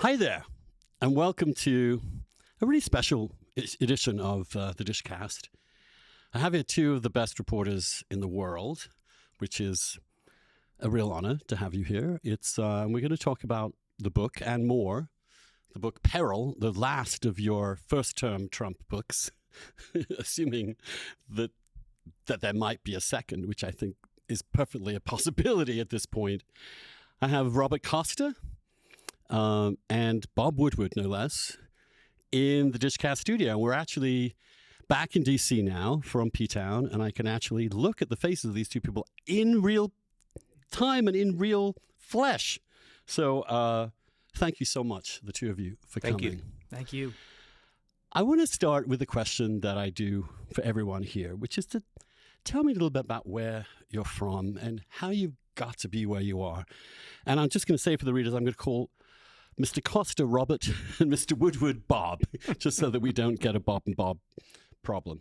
Hi there, and welcome to a really special edition of the Dishcast. I have here two of the best reporters in the world, which is a real honor to have you here. We're going to talk about the book and more. The book Peril, the last of your first-term Trump books, assuming that there might be a second, which I think is perfectly a possibility at this point. I have Robert Costa and Bob Woodward, no less, in the Dishcast studio. We're actually back in D.C. now from P-Town, and I can actually look at the faces of these two people in real time and in real flesh. So thank you so much, the two of you, for coming. Thank you. I want to start with a question that I do for everyone here, which is to tell me a little bit about where you're from and how you got to be where you are. And I'm just going to say for the readers, I'm going to call Mr. Costa Robert and Mr. Woodward Bob, just so that we don't get a Bob and Bob problem.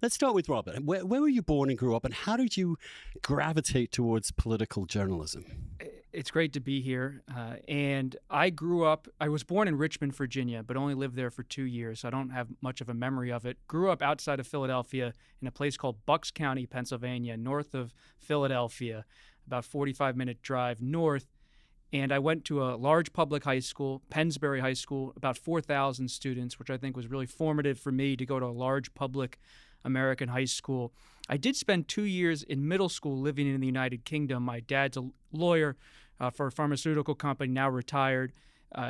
Let's start with Robert. Where were you born and grew up, and how did you gravitate towards political journalism? It's great to be here. And I was born in Richmond, Virginia, but only lived there for 2 years, so I don't have much of a memory of it. Grew up outside of Philadelphia in a place called Bucks County, Pennsylvania, north of Philadelphia, about 45-minute drive north. And I went to a large public high school, Pennsbury High School, about 4,000 students, which I think was really formative for me to go to a large public American high school. I did spend 2 years in middle school living in the United Kingdom. My dad's a lawyer for a pharmaceutical company, now retired.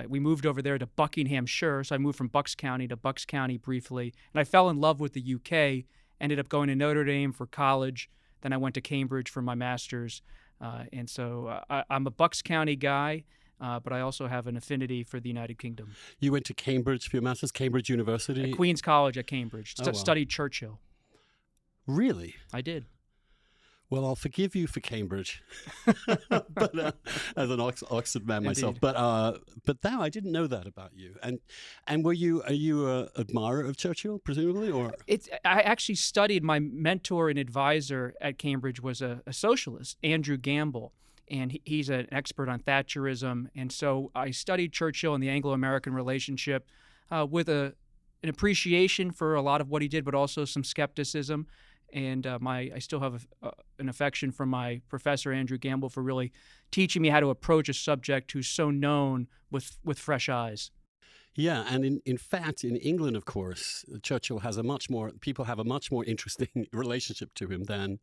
We moved over there to Buckinghamshire, so I moved from Bucks County to Bucks County briefly. And I fell in love with the UK, ended up going to Notre Dame for college. Then I went to Cambridge for my master's. And so I'm a Bucks County guy, but I also have an affinity for the United Kingdom. You went to Cambridge for your master's, Cambridge University? At Queen's College at Cambridge. Wow. Studied Churchill. Really? I did. Well, I'll forgive you for Cambridge, but as an Oxford man myself. Indeed. But now I didn't know that about you. And are you an admirer of Churchill, presumably, or? I actually studied. My mentor and advisor at Cambridge was a socialist, Andrew Gamble, and he's an expert on Thatcherism. And so I studied Churchill and the Anglo-American relationship with an appreciation for a lot of what he did, but also some skepticism. And I still have an affection for my professor, Andrew Gamble, for really teaching me how to approach a subject who's so known with fresh eyes. Yeah, and in fact, in England, of course, Churchill people have a much more interesting relationship to him than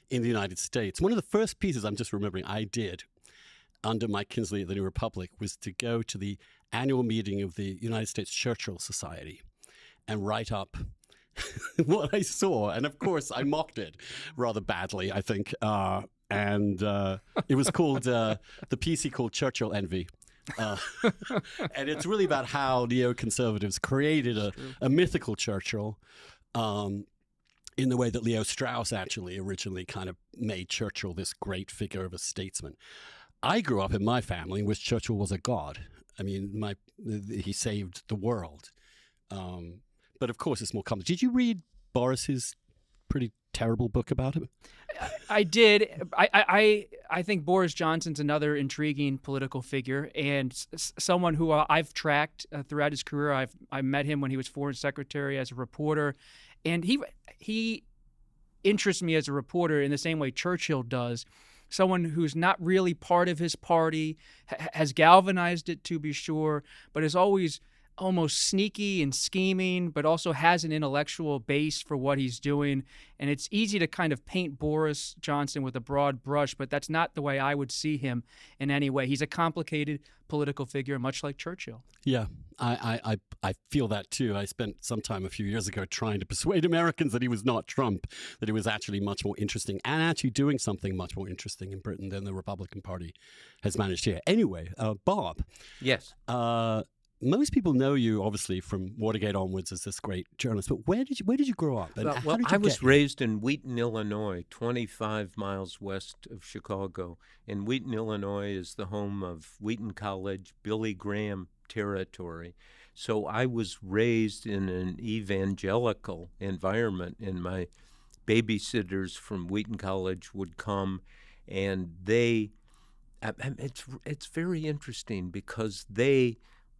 in the United States. One of the first pieces I'm just remembering I did under Mike Kinsley at the New Republic was to go to the annual meeting of the United States Churchill Society and write up what I saw. And of course, I mocked it rather badly, I think. And it was called, the piece he called Churchill Envy. And it's really about how neoconservatives created a mythical Churchill in the way that Leo Strauss actually originally kind of made Churchill this great figure of a statesman. I grew up in my family in which Churchill was a god. I mean, he saved the world. But of course, it's more common. Did you read Boris's pretty terrible book about him? I did. I think Boris Johnson's another intriguing political figure and someone who I've tracked throughout his career. I met him when he was foreign secretary as a reporter, and he interests me as a reporter in the same way Churchill does. Someone who's not really part of his party, has galvanized it to be sure, but is always almost sneaky and scheming, but also has an intellectual base for what he's doing. And it's easy to kind of paint Boris Johnson with a broad brush, but that's not the way I would see him in any way. He's a complicated political figure, much like Churchill. Yeah, I feel that too. I spent some time a few years ago trying to persuade Americans that he was not Trump, that he was actually much more interesting and actually doing something much more interesting in Britain than the Republican Party has managed here. Anyway, Bob. Yes. Most people know you, obviously, from Watergate onwards as this great journalist. But where did you grow up? And well, I was raised in Wheaton, Illinois, 25 miles west of Chicago. And Wheaton, Illinois is the home of Wheaton College, Billy Graham territory. So I was raised in an evangelical environment, and my babysitters from Wheaton College would come, and they It's very interesting because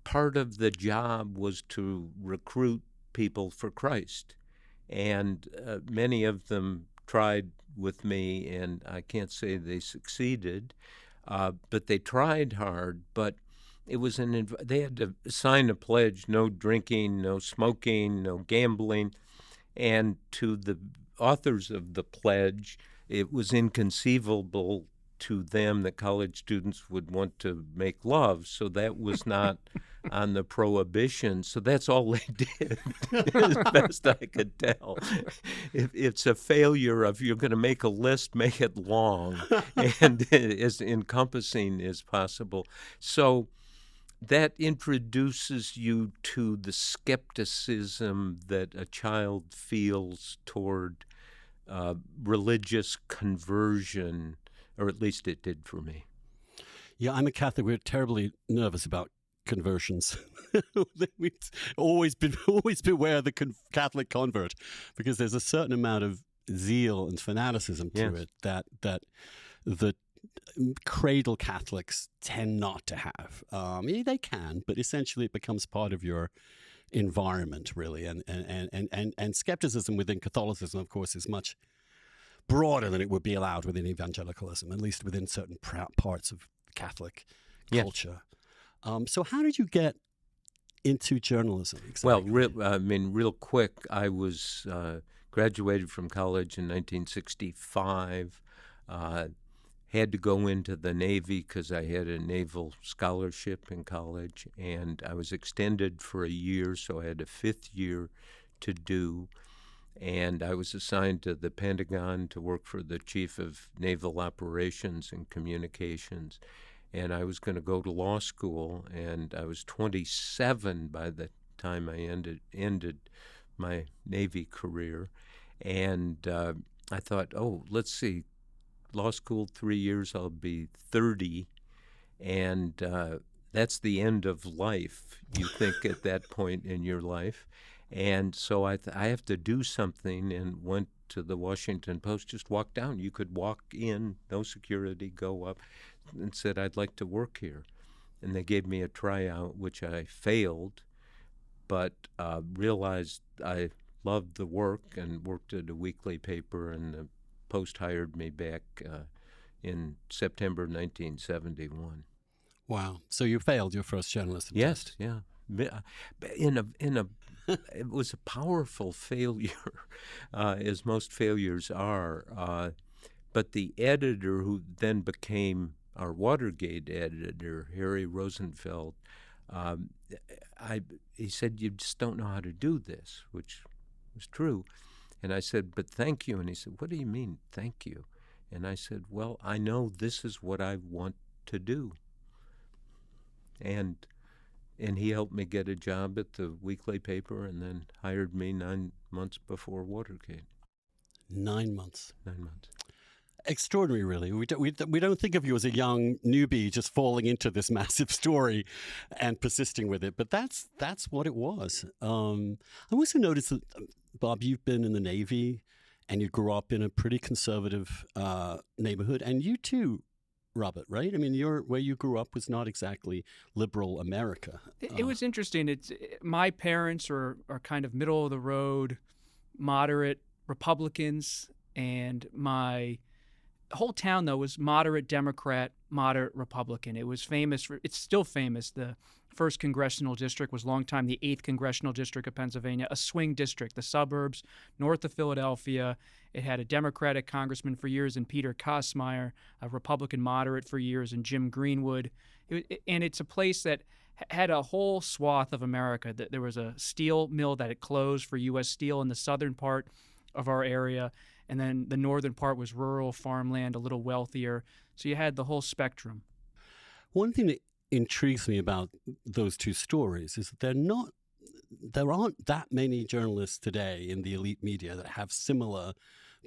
part of the job was to recruit people for Christ, and many of them tried with me, and I can't say they succeeded, but they tried hard. But it was they had to sign a pledge: no drinking, no smoking, no gambling, and to the authors of the pledge, it was inconceivable to them that college students would want to make love. So that was not on the prohibition. So that's all they did, as best I could tell. If it's a failure of you're going to make a list, make it long and as encompassing as possible. So that introduces you to the skepticism that a child feels toward religious conversion, or at least it did for me. Yeah, I'm a Catholic. We're terribly nervous about conversions. We've always beware the Catholic convert, because there's a certain amount of zeal and fanaticism to it that the cradle Catholics tend not to have. They can, but essentially it becomes part of your environment, really. And skepticism within Catholicism, of course, is much broader than it would be allowed within evangelicalism, at least within certain parts of Catholic culture. So how did you get into journalism exactly? Well, real quick, I was graduated from college in 1965. Had to go into the Navy because I had a naval scholarship in college, and I was extended for a year, so I had a fifth year to do. And I was assigned to the Pentagon to work for the Chief of Naval Operations and Communications. And I was going to go to law school, and I was 27 by the time I ended my Navy career. And I thought, let's see, law school 3 years, I'll be 30, and that's the end of life, you think, at that point in your life. And so I have to do something, and went to the Washington Post, just walked down. You could walk in, no security, go up, and said, I'd like to work here. And they gave me a tryout, which I failed, but realized I loved the work and worked at a weekly paper, and the Post hired me back in September 1971. Wow! So you failed your first journalism test? Yes, yeah. It was a powerful failure, as most failures are. But the editor, who then became our Watergate editor, Harry Rosenfeld, he said, "You just don't know how to do this," which was true. And I said, "But thank you." And he said, "What do you mean, thank you?" And I said, "Well, I know this is what I want to do." And he helped me get a job at the weekly paper, and then hired me 9 months before Watergate. 9 months. 9 months. Extraordinary, really. We don't think of you as a young newbie just falling into this massive story and persisting with it, but that's what it was. I also noticed that, Bob, you've been in the Navy, and you grew up in a pretty conservative neighborhood, and you too, Robert, right? I mean, where you grew up was not exactly liberal America. It was interesting. My parents are kind of middle of the road, moderate Republicans, and my whole town, though, was moderate Democrat, moderate Republican. It was famous. It's still famous. The 1st Congressional District was long time the 8th Congressional District of Pennsylvania, a swing district, the suburbs north of Philadelphia. It had a Democratic congressman for years in Peter Kosmeyer, a Republican moderate for years in Jim Greenwood. And it's a place that had a whole swath of America. There was a steel mill that had closed for U.S. Steel in the southern part of our area, and then the northern part was rural farmland, a little wealthier. So you had the whole spectrum. One thing that intrigues me about those two stories is that there aren't that many journalists today in the elite media that have similar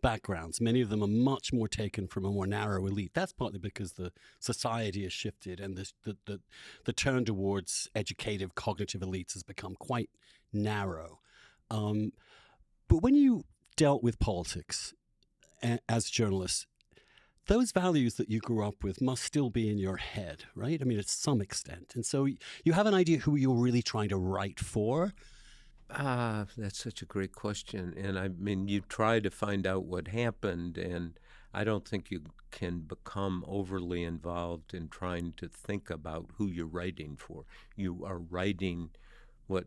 backgrounds. Many of them are much more taken from a more narrow elite. That's partly because the society has shifted, and the turn towards educative, cognitive elites has become quite narrow. But when you dealt with politics as journalists, those values that you grew up with must still be in your head, right? I mean, to some extent. And so you have an idea who you're really trying to write for. That's such a great question. And I mean, you try to find out what happened, and I don't think you can become overly involved in trying to think about who you're writing for. You are writing what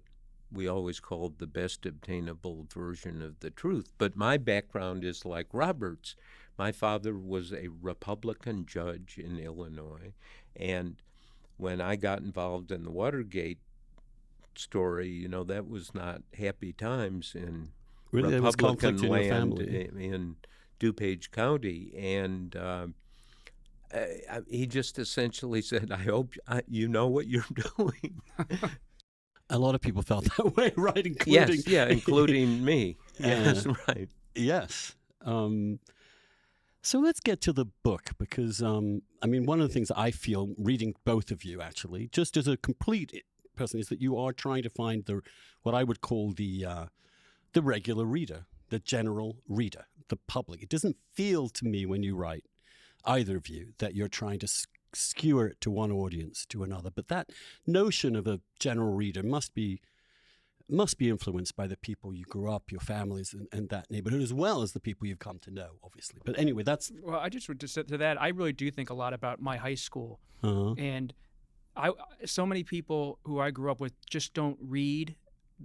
we always called the best obtainable version of the truth. But my background is like Robert's. My father was a Republican judge in Illinois, and when I got involved in the Watergate story, you know, that was not happy times in Really, there was Republican conflict in your land family. in DuPage County. And he just essentially said, I hope you know what you're doing. A lot of people felt that way, right? Yes, yeah, including me. Yeah. Yes, right. Yes. So let's get to the book because, I mean, one of the things I feel reading both of you, actually, just as a complete person, is that you are trying to find what I would call the regular reader, the general reader, the public. It doesn't feel to me when you write, either of you, that you're trying to skewer it to one audience to another. But that notion of a general reader must be influenced by the people you grew up, your families, and that neighborhood, as well as the people you've come to know, obviously. But anyway, that's... Well, I just would just say to that, I really do think a lot about my high school. And so many people who I grew up with just don't read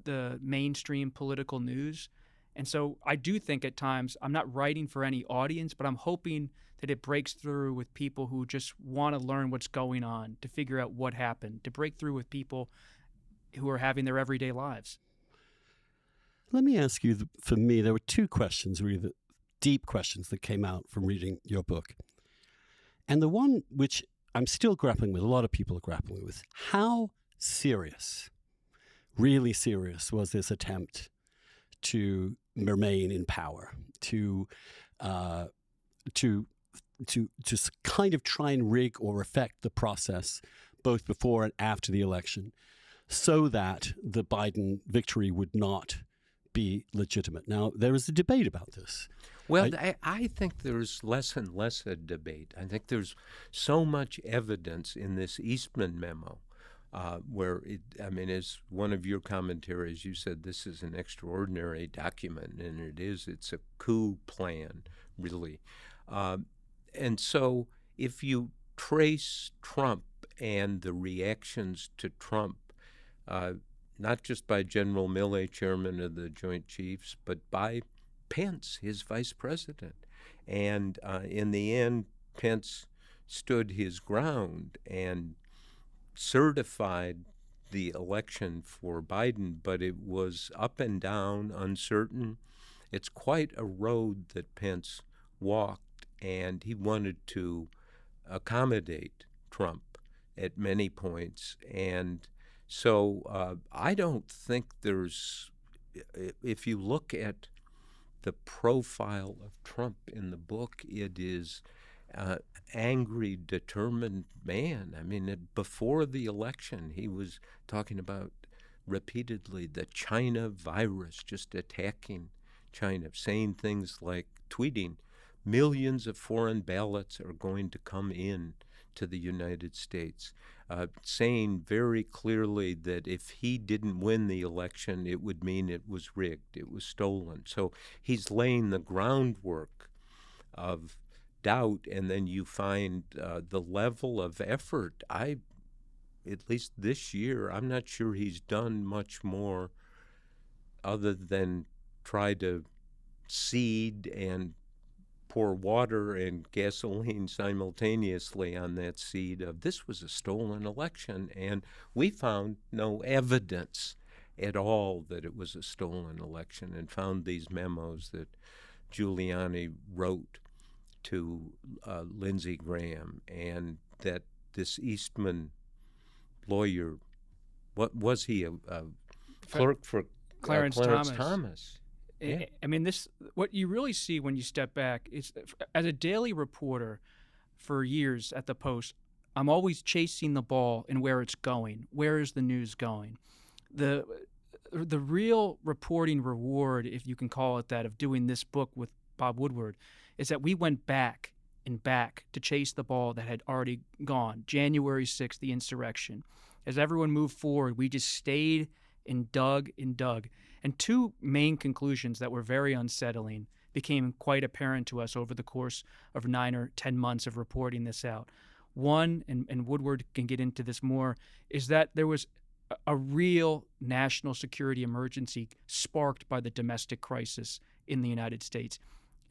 the mainstream political news. And so I do think at times I'm not writing for any audience, but I'm hoping that it breaks through with people who just want to learn what's going on, to figure out what happened, to break through with people who are having their everyday lives. Let me ask you, for me, there were two questions, really, deep questions that came out from reading your book. And the one which I'm still grappling with, a lot of people are grappling with, how serious, really serious, was this attempt to remain in power, to kind of try and rig or affect the process both before and after the election so that the Biden victory would not be legitimate. Now, there is a debate about this. Well, I think there's less and less a debate. I think there's so much evidence in this Eastman memo where, as one of your commentaries, you said this is an extraordinary document, and it is. It's a coup plan, really. And so if you trace Trump and the reactions to Trump, not just by General Milley, chairman of the Joint Chiefs, but by Pence, his vice president. And in the end, Pence stood his ground and certified the election for Biden, but it was up and down, uncertain. It's quite a road that Pence walked, and he wanted to accommodate Trump at many points. And so I don't think there's, if you look at the profile of Trump in the book, it is angry, determined man. I mean, before the election, he was talking about repeatedly the China virus, just attacking China, saying things like, tweeting, millions of foreign ballots are going to come in to the United States, saying very clearly that if he didn't win the election, it would mean it was rigged, it was stolen. So he's laying the groundwork of doubt, and then you find the level of effort. At least this year, I'm not sure he's done much more other than try to seed and pour water and gasoline simultaneously on that seed of this was a stolen election. And we found no evidence at all that it was a stolen election, and found these memos that Giuliani wrote to Lindsey Graham, and that this Eastman lawyer, what was he, a clerk for Clarence Thomas? Yeah. I mean, what you really see when you step back is, as a daily reporter for years at the Post, I'm always chasing the ball and where it's going. Where is the news going? The real reporting reward, if you can call it that, of doing this book with Bob Woodward, is that we went back and back to chase the ball that had already gone. January 6th, the insurrection. As everyone moved forward, we just stayed and dug and dug. And two main conclusions that were very unsettling became quite apparent to us over the course of 9 or 10 months of reporting this out. One, and Woodward can get into this more, is that there was a real national security emergency sparked by the domestic crisis in the United States.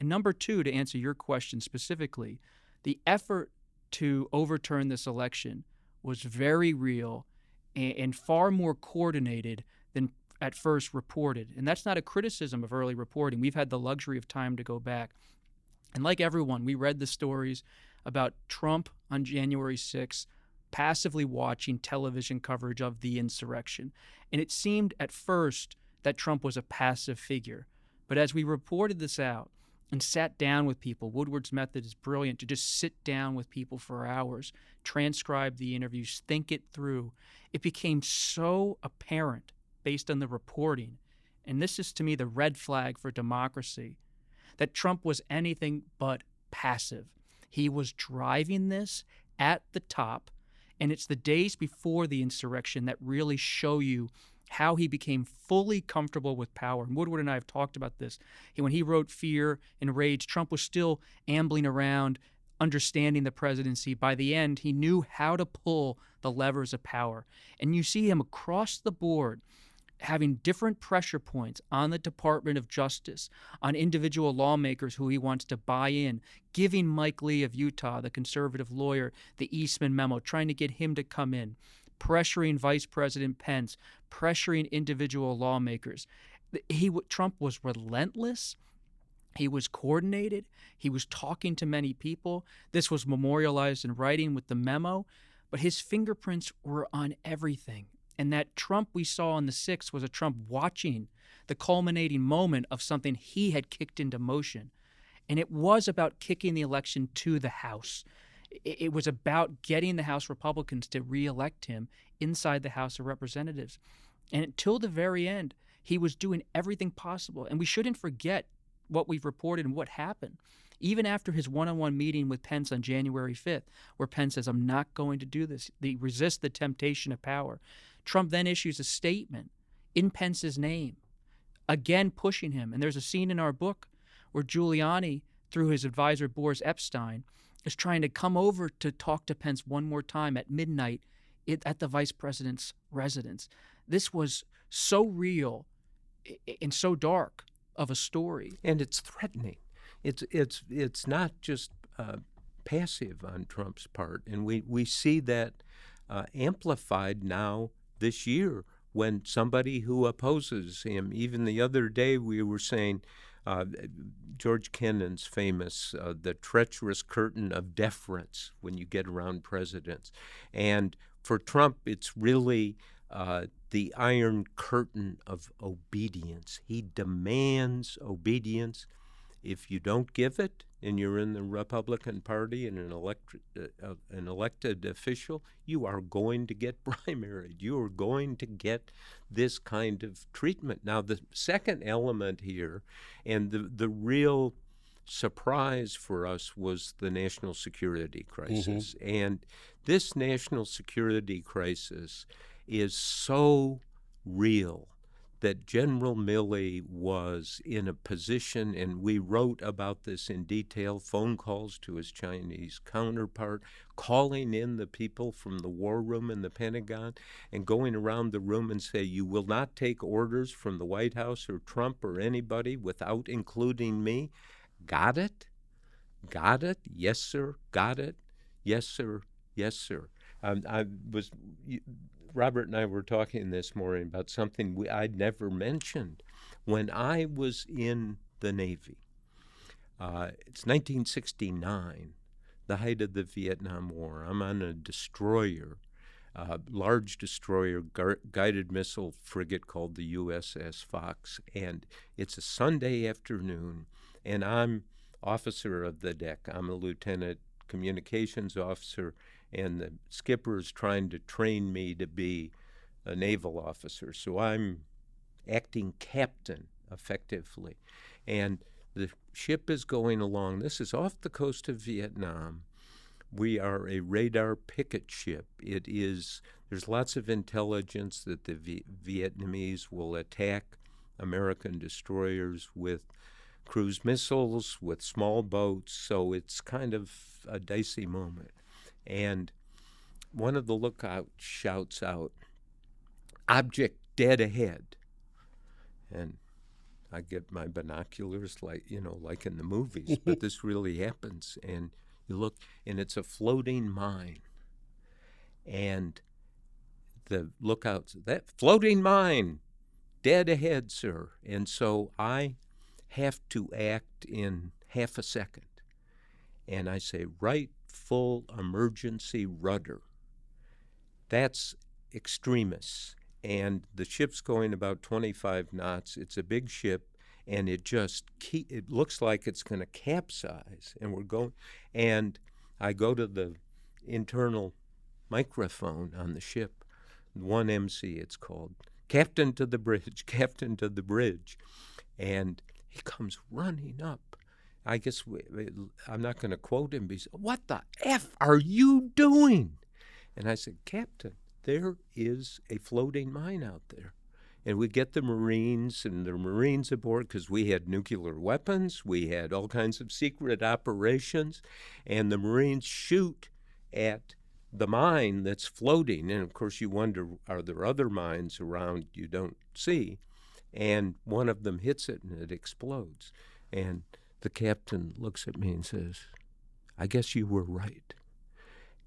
And number two, to answer your question specifically, the effort to overturn this election was very real and far more coordinated than at first reported. And that's not a criticism of early reporting. We've had the luxury of time to go back. And like everyone, we read the stories about Trump on January 6th passively watching television coverage of the insurrection. And it seemed at first that Trump was a passive figure. But as we reported this out and sat down with people, Woodward's method is brilliant, to just sit down with people for hours, transcribe the interviews, think it through. It became so apparent based on the reporting, and this is to me the red flag for democracy, that Trump was anything but passive. He was driving this at the top, and it's the days before the insurrection that really show you how he became fully comfortable with power. And Woodward and I have talked about this. When he wrote Fear and Rage, Trump was still ambling around, understanding the presidency. By the end, he knew how to pull the levers of power. And you see him across the board having different pressure points on the Department of Justice, on individual lawmakers who he wants to buy in, giving Mike Lee of Utah, the conservative lawyer, the Eastman memo, trying to get him to come in, pressuring Vice President Pence, pressuring individual lawmakers. Trump was relentless. He was coordinated. He was talking to many people. This was memorialized in writing with the memo, but his fingerprints were on everything. And that Trump we saw on the 6th was a Trump watching the culminating moment of something he had kicked into motion. And it was about kicking the election to the House. It was about getting the House Republicans to reelect him inside the House of Representatives. And until the very end, he was doing everything possible. And we shouldn't forget what we've reported and what happened. Even after his one-on-one meeting with Pence on January 5th, where Pence says, "I'm not going to do this," they resist the temptation of power. Trump then issues a statement in Pence's name, again pushing him. And there's a scene in our book where Giuliani, through his advisor Boris Epstein, is trying to come over to talk to Pence one more time at midnight at the vice president's residence. This was so real and so dark of a story. And it's threatening. It's not just passive on Trump's part. And we see that amplified now this year when somebody who opposes him, even the other day we were saying, George Kennan's famous, the treacherous curtain of deference when you get around presidents. And for Trump, it's really the iron curtain of obedience. He demands obedience. If you don't give it, and you're in the Republican Party and an elected official, you are going to get primaried. You are going to get this kind of treatment. Now, the second element here, and the real surprise for us, was the national security crisis. Mm-hmm. And this national security crisis is so real that General Milley was in a position, and we wrote about this in detail, phone calls to his Chinese counterpart, calling in the people from the war room in the Pentagon and going around the room and say, "You will not take orders from the White House or Trump or anybody without including me." Got it? Got it? Yes, sir. Got it? Yes, sir. Yes, sir. Robert and I were talking this morning about something I'd never mentioned. When I was in the Navy, it's 1969, the height of the Vietnam War. I'm on a destroyer, large destroyer, guided missile frigate called the USS Fox, and it's a Sunday afternoon, and I'm officer of the deck. I'm a lieutenant communications officer, and the skipper is trying to train me to be a naval officer. So I'm acting captain, effectively. And the ship is going along. This is off the coast of Vietnam. We are a radar picket ship. There's lots of intelligence that the Vietnamese will attack American destroyers with cruise missiles, with small boats, so it's kind of a dicey moment. And one of the lookouts shouts out, "Object dead ahead." And I get my binoculars like in the movies, but this really happens. And you look, and it's a floating mine. And the lookouts, "That floating mine, dead ahead, sir." And so I have to act in half a second. And I say, "Right full emergency rudder." That's extremis. And the ship's going about 25 knots. It's a big ship, and it looks like it's going to capsize. And I go to the internal microphone on the ship, 1MC it's called, "Captain to the bridge, captain to the bridge." And he comes running up. I guess I'm not going to quote him, but he said, "What the F are you doing?" And I said, "Captain, there is a floating mine out there." And we get the Marines aboard, because we had nuclear weapons. We had all kinds of secret operations. And the Marines shoot at the mine that's floating. And, of course, you wonder, are there other mines around you don't see? And one of them hits it, and it explodes. And the captain looks at me and says, "I guess you were right."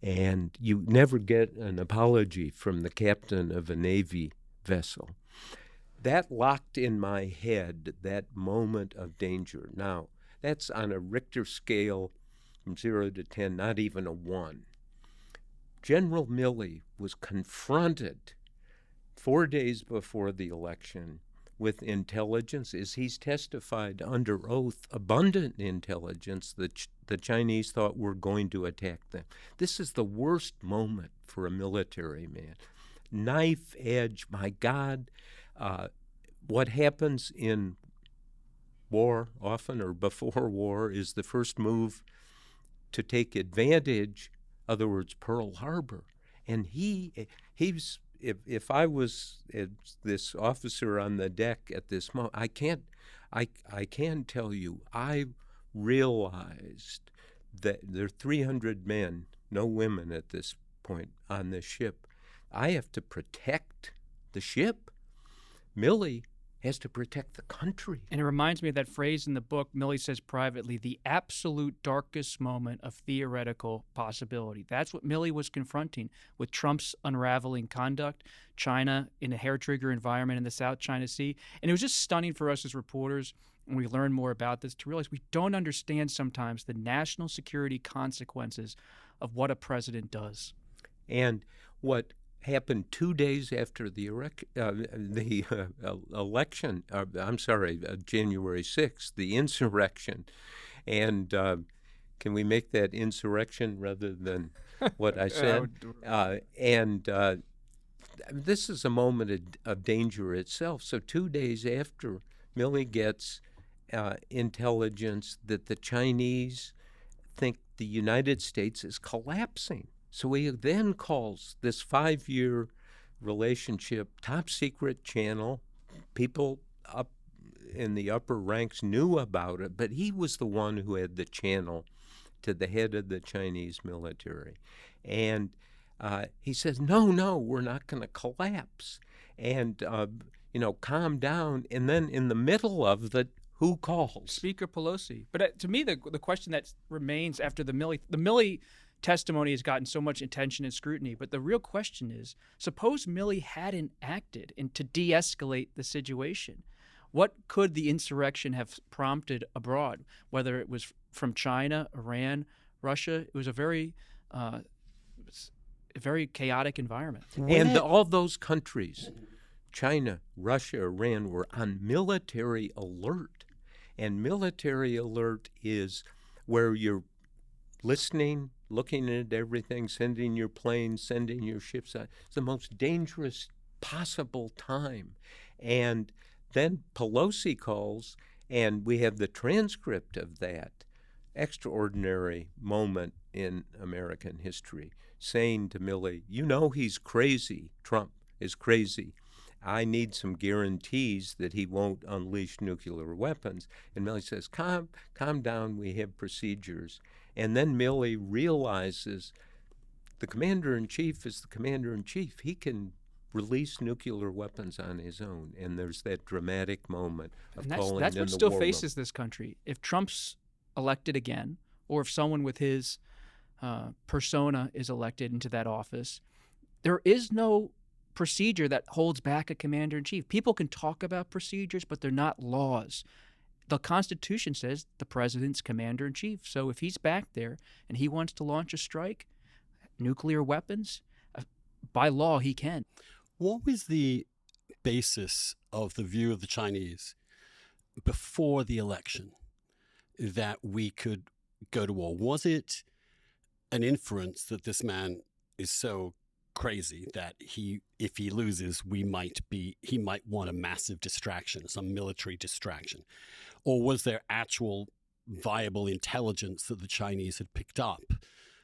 And you never get an apology from the captain of a Navy vessel. That locked in my head that moment of danger. Now, that's on a Richter scale from 0 to 10, not even a 1. General Milley was confronted 4 days before the election with intelligence, as he's testified under oath, abundant intelligence that the Chinese thought were going to attack them. This is the worst moment for a military man. Knife edge, my God. What happens in war often, or before war, is the first move to take advantage, other words, Pearl Harbor. And he's if I was this officer on the deck at this moment, I can tell you, I realized that there are 300 men, no women at this point, on this ship. I have to protect the ship. Milley has to protect the country. And it reminds me of that phrase in the book. Milley says privately, "the absolute darkest moment of theoretical possibility." That's what Milley was confronting with Trump's unraveling conduct, China in a hair-trigger environment in the South China Sea. And it was just stunning for us as reporters, when we learn more about this, to realize we don't understand sometimes the national security consequences of what a president does. And what happened 2 days after the election, January 6th, the insurrection. And can we make that insurrection rather than what I said? This is a moment of danger itself. So 2 days after, Milley gets intelligence that the Chinese think the United States is collapsing. So he then calls this 5-year relationship top secret channel. People up in the upper ranks knew about it, but he was the one who had the channel to the head of the Chinese military. And he says, no, we're not going to collapse. And, calm down. And then in the middle of who calls? Speaker Pelosi. But to me, the question that remains after the Milley testimony has gotten so much attention and scrutiny, but the real question is, suppose Milley hadn't acted to de-escalate the situation. What could the insurrection have prompted abroad, whether it was from China, Iran, Russia? It was a very chaotic environment. And all those countries, China, Russia, Iran, were on military alert. And military alert is where you're listening, looking at everything, sending your planes, sending your ships out. It's the most dangerous possible time. And then Pelosi calls, And we have the transcript of that extraordinary moment in American history, saying to Milley, you know he's crazy. Trump is crazy. I need some guarantees that he won't unleash nuclear weapons. And Milley says, calm down, we have procedures. And then Milley realizes the commander-in-chief is the commander-in-chief. He can release nuclear weapons on his own. And there's that dramatic moment of calling in the war room. That's what still faces this country. If Trump's elected again, or if someone with his persona is elected into that office, there is no procedure that holds back a commander-in-chief. People can talk about procedures, but they're not laws. The Constitution says the president's commander-in-chief. So if he's back there and he wants to launch a strike, nuclear weapons, by law he can. What was the basis of the view of the Chinese before the election that we could go to war? Was it an inference that this man is so crazy that if he loses, he might want a massive distraction, some military distraction? Or was there actual viable intelligence that the Chinese had picked up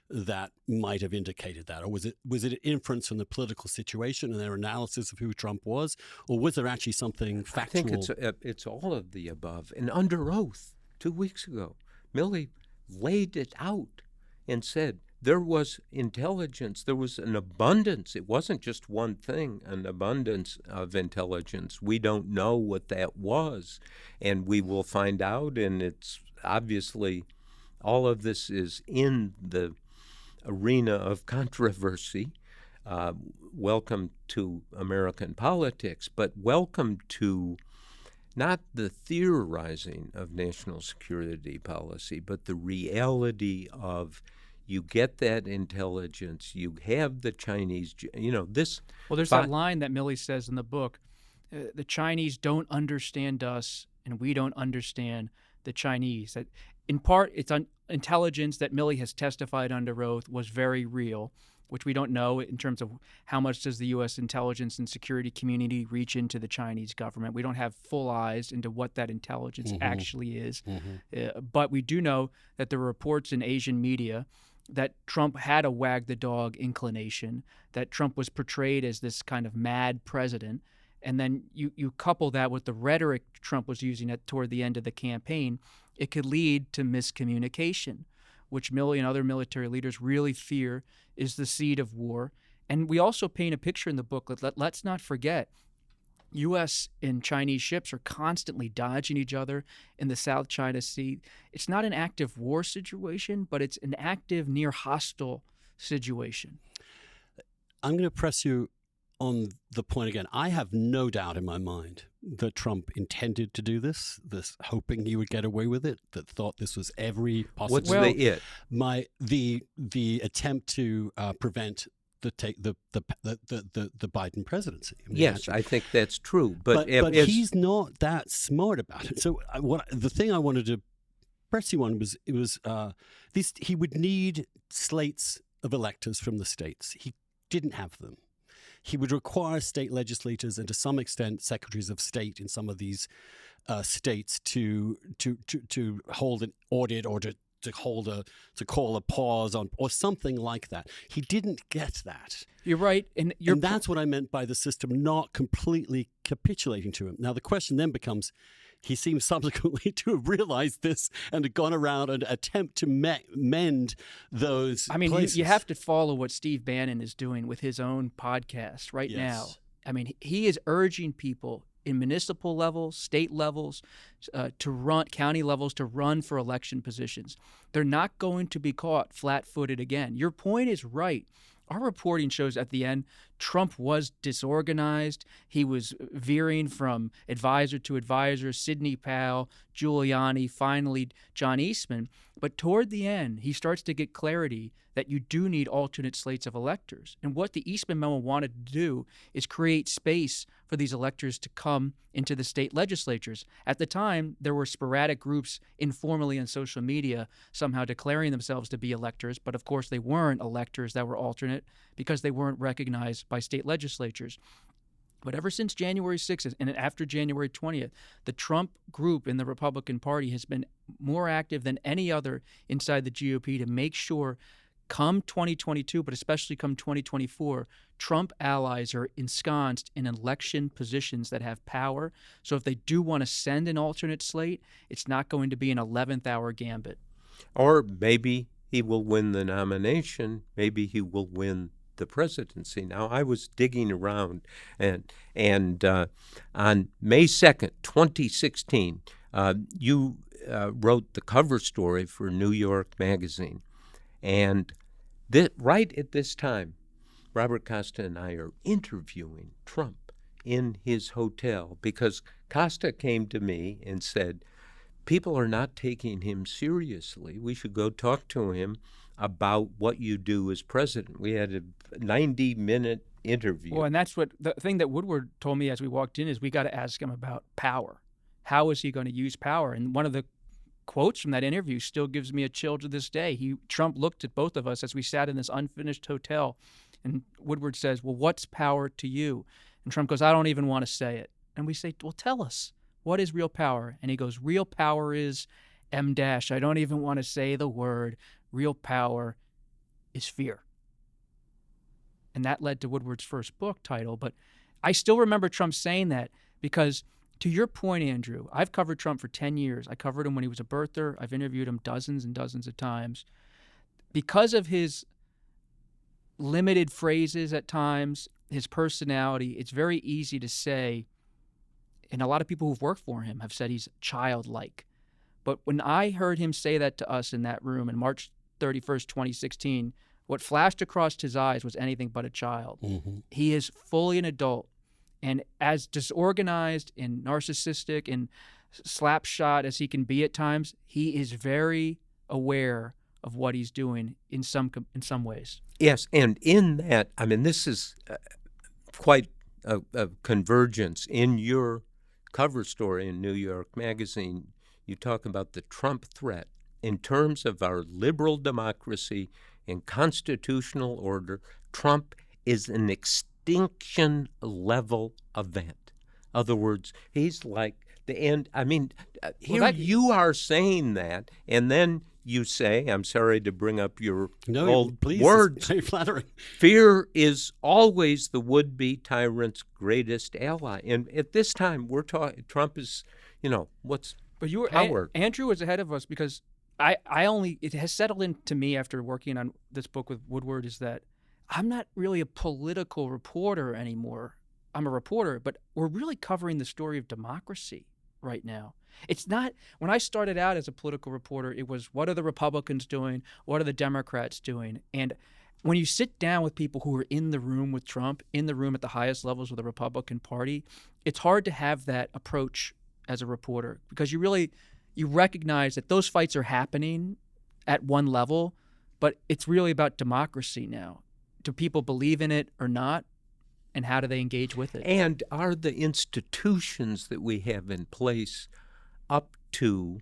that might have indicated that? Or was it an inference from the political situation and their analysis of who Trump was? Or was there actually something factual? I think it's all of the above. And under oath, 2 weeks ago, Milley laid it out and said there was intelligence, there was an abundance. It wasn't just one thing, an abundance of intelligence. We don't know what that was, and we will find out, and it's obviously all of this is in the arena of controversy. Welcome to American politics, but welcome to not the theorizing of national security policy, but the reality of you get that intelligence, you have the Chinese, this. Well, there's that line that Milley says in the book, the Chinese don't understand us and we don't understand the Chinese. That in part, it's intelligence that Milley has testified under oath was very real, which we don't know in terms of how much does the U.S. intelligence and security community reach into the Chinese government. We don't have full eyes into what that intelligence actually is. But we do know that there were reports in Asian media that Trump had a wag-the-dog inclination, that Trump was portrayed as this kind of mad president. And then you couple that with the rhetoric Trump was using toward the end of the campaign, it could lead to miscommunication, which Milley and other military leaders really fear is the seed of war. And we also paint a picture in the book. Let's not forget, U.S. and Chinese ships are constantly dodging each other in the South China Sea. It's not an active war situation, but it's an active, near hostile situation. I'm going to press you on the point again. I have no doubt in my mind that Trump intended to do this hoping he would get away with it, that thought this was every possible. What's the the attempt to prevent the Biden presidency. I mean, yes, I think that's true, but he's not that smart about it. So the thing I wanted to press you on was he would need slates of electors from the states. He didn't have them. He would require state legislators and to some extent secretaries of state in some of these states to hold an audit or to call a pause on or something like that. He didn't get that. You're right, and that's what I meant by the system not completely capitulating to him. Now the question then becomes, he seems subsequently to have realized this and had gone around and attempt to mend those. I mean, places. You have to follow what Steve Bannon is doing with his own podcast right now. I mean, he is urging people in municipal levels, state levels, county levels to run for election positions. They're not going to be caught flat-footed again. Your point is right. Our reporting shows at the end Trump was disorganized. He was veering from advisor to advisor, Sidney Powell, Giuliani, finally John Eastman. But toward the end, he starts to get clarity that you do need alternate slates of electors. And what the Eastman memo wanted to do is create space for these electors to come into the state legislatures. At the time, there were sporadic groups informally on social media somehow declaring themselves to be electors, but of course they weren't electors that were alternate because they weren't recognized by state legislatures. But ever since January 6th and after January 20th, the Trump group in the Republican Party has been more active than any other inside the GOP to make sure come 2022, but especially come 2024, Trump allies are ensconced in election positions that have power. So if they do want to send an alternate slate, it's not going to be an 11th hour gambit. Or maybe he will win the nomination. Maybe he will win the presidency. Now, I was digging around, and on May 2nd, 2016, you wrote the cover story for New York Magazine. And right at this time, Robert Costa and I are interviewing Trump in his hotel because Costa came to me and said, people are not taking him seriously. We should go talk to him about what you do as president. We had a 90-minute interview. Well, and that's what the thing that Woodward told me as we walked in is we got to ask him about power. How is he going to use power? And one of the quotes from that interview still gives me a chill to this day. Trump looked at both of us as we sat in this unfinished hotel, and Woodward says, well, what's power to you? And Trump goes, I don't even want to say it. And we say, well, tell us, what is real power? And he goes, real power is I don't even want to say the word. Real power is fear. And that led to Woodward's first book title. But I still remember Trump saying that because, to your point, Andrew, I've covered Trump for 10 years. I covered him when he was a birther. I've interviewed him dozens and dozens of times. Because of his limited phrases at times, his personality, it's very easy to say, and a lot of people who've worked for him have said he's childlike. But when I heard him say that to us in that room in March 31st, 2016, what flashed across his eyes was anything but a child. Mm-hmm. He is fully an adult. And as disorganized and narcissistic and slapshot as he can be at times, he is very aware of what he's doing in some ways. Yes, and in that, I mean, this is quite a convergence. In your cover story in New York Magazine, you talk about the Trump threat in terms of our liberal democracy and constitutional order. Trump is an extinction-level event. In other words, he's like the end. I mean, you are saying that, and then you say, I'm sorry to bring up your old words. It's very flattering. Fear is always the would-be tyrant's greatest ally. And at this time, we're talking, Trump is, what's But you were power. Andrew was ahead of us because it has settled into me after working on this book with Woodward is that I'm not really a political reporter anymore. I'm a reporter, but we're really covering the story of democracy right now. It's not, when I started out as a political reporter, it was what are the Republicans doing? What are the Democrats doing? And when you sit down with people who are in the room with Trump, in the room at the highest levels of the Republican Party, it's hard to have that approach as a reporter because you recognize that those fights are happening at one level, but it's really about democracy now. Do people believe in it or not? And how do they engage with it? And are the institutions that we have in place up to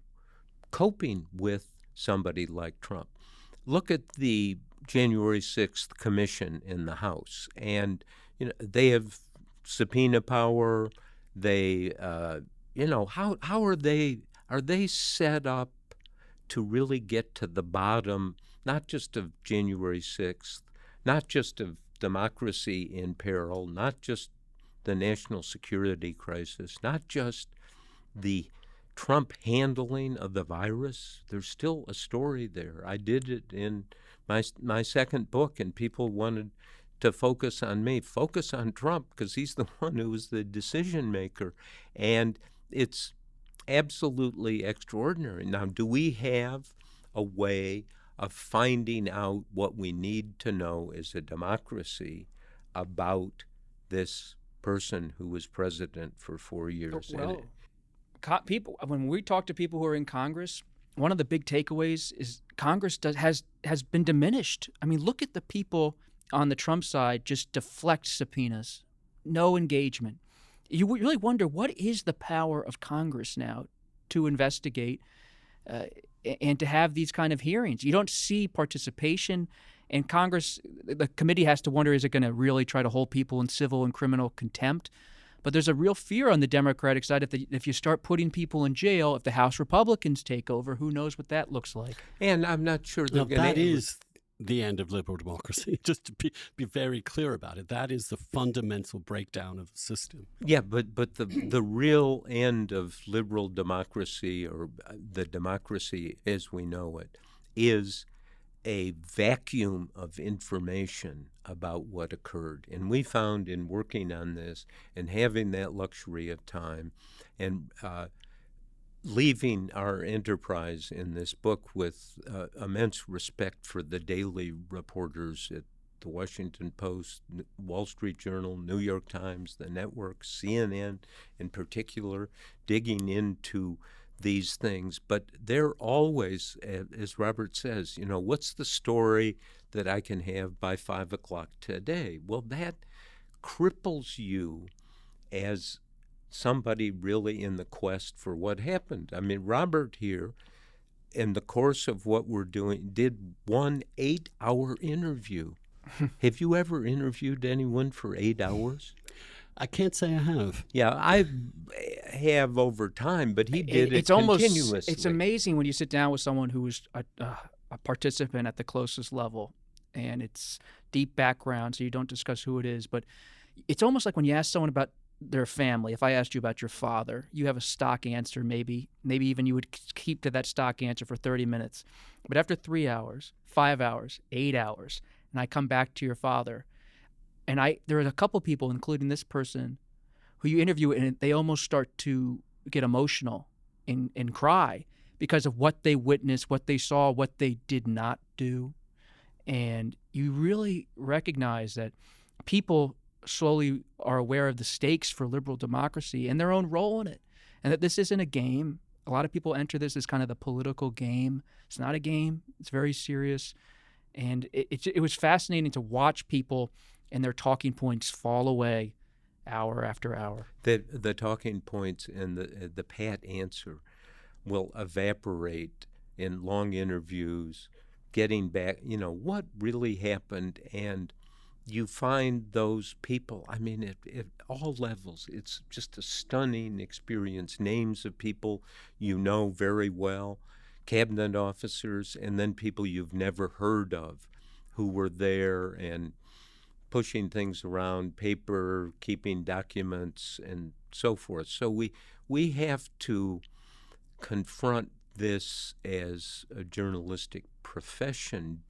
coping with somebody like Trump? Look at the January 6th commission in the House, and they have subpoena power. They, how are they set up to really get to the bottom, not just of January 6th, not just of democracy in peril, not just the national security crisis, not just the Trump handling of the virus. There's still a story there. I did it in my second book, and people wanted to focus on me, focus on Trump, because he's the one who was the decision maker. And it's absolutely extraordinary. Now, do we have a way of finding out what we need to know as a democracy about this person who was president for 4 years? Well, when we talk to people who are in Congress, one of the big takeaways is Congress has been diminished. I mean, look at the people on the Trump side just deflect subpoenas, no engagement. You really wonder, what is the power of Congress now to investigate and to have these kind of hearings? You don't see participation, and Congress, the committee has to wonder, is it going to really try to hold people in civil and criminal contempt? But there's a real fear on the Democratic side if you start putting people in jail, if the House Republicans take over, who knows what that looks like. And I'm not sure they're going to... That is the end of liberal democracy, just to be very clear about it. That is the fundamental breakdown of the system. Yeah, but the real end of liberal democracy, or the democracy as we know it, is a vacuum of information about what occurred. And we found in working on this and having that luxury of time and leaving our enterprise in this book with immense respect for the daily reporters at the Washington Post, Wall Street Journal, New York Times, the network, CNN in particular, digging into these things. But they're always, as Robert says, what's the story that I can have by 5 o'clock today? Well, that cripples you as somebody really in the quest for what happened. I mean, Robert here, in the course of what we're doing, did one 8-hour interview. Have you ever interviewed anyone for 8 hours? I can't say I have. Yeah, I have over time, but he did it continuously. It's amazing when you sit down with someone who was a participant at the closest level, and it's deep background, so you don't discuss who it is. But it's almost like when you ask someone about their family. If I asked you about your father, you have a stock answer maybe even you would keep to that stock answer for 30 minutes. But after 3 hours, 5 hours, 8 hours, and I come back to your father, and there are a couple people, including this person, who you interview, and they almost start to get emotional and cry because of what they witnessed, what they saw, what they did not do. And you really recognize that people slowly are aware of the stakes for liberal democracy and their own role in it, and that this isn't a game. A lot of people enter this as kind of the political game. It's not a game. It's very serious. And it was fascinating to watch people and their talking points fall away hour after hour. The talking points and the pat answer will evaporate in long interviews, getting back, what really happened. And you find those people, I mean, at all levels. It's just a stunning experience. Names of people you know very well, cabinet officers, and then people you've never heard of who were there and pushing things around, paper, keeping documents, and so forth. So we have to confront this as a journalistic profession.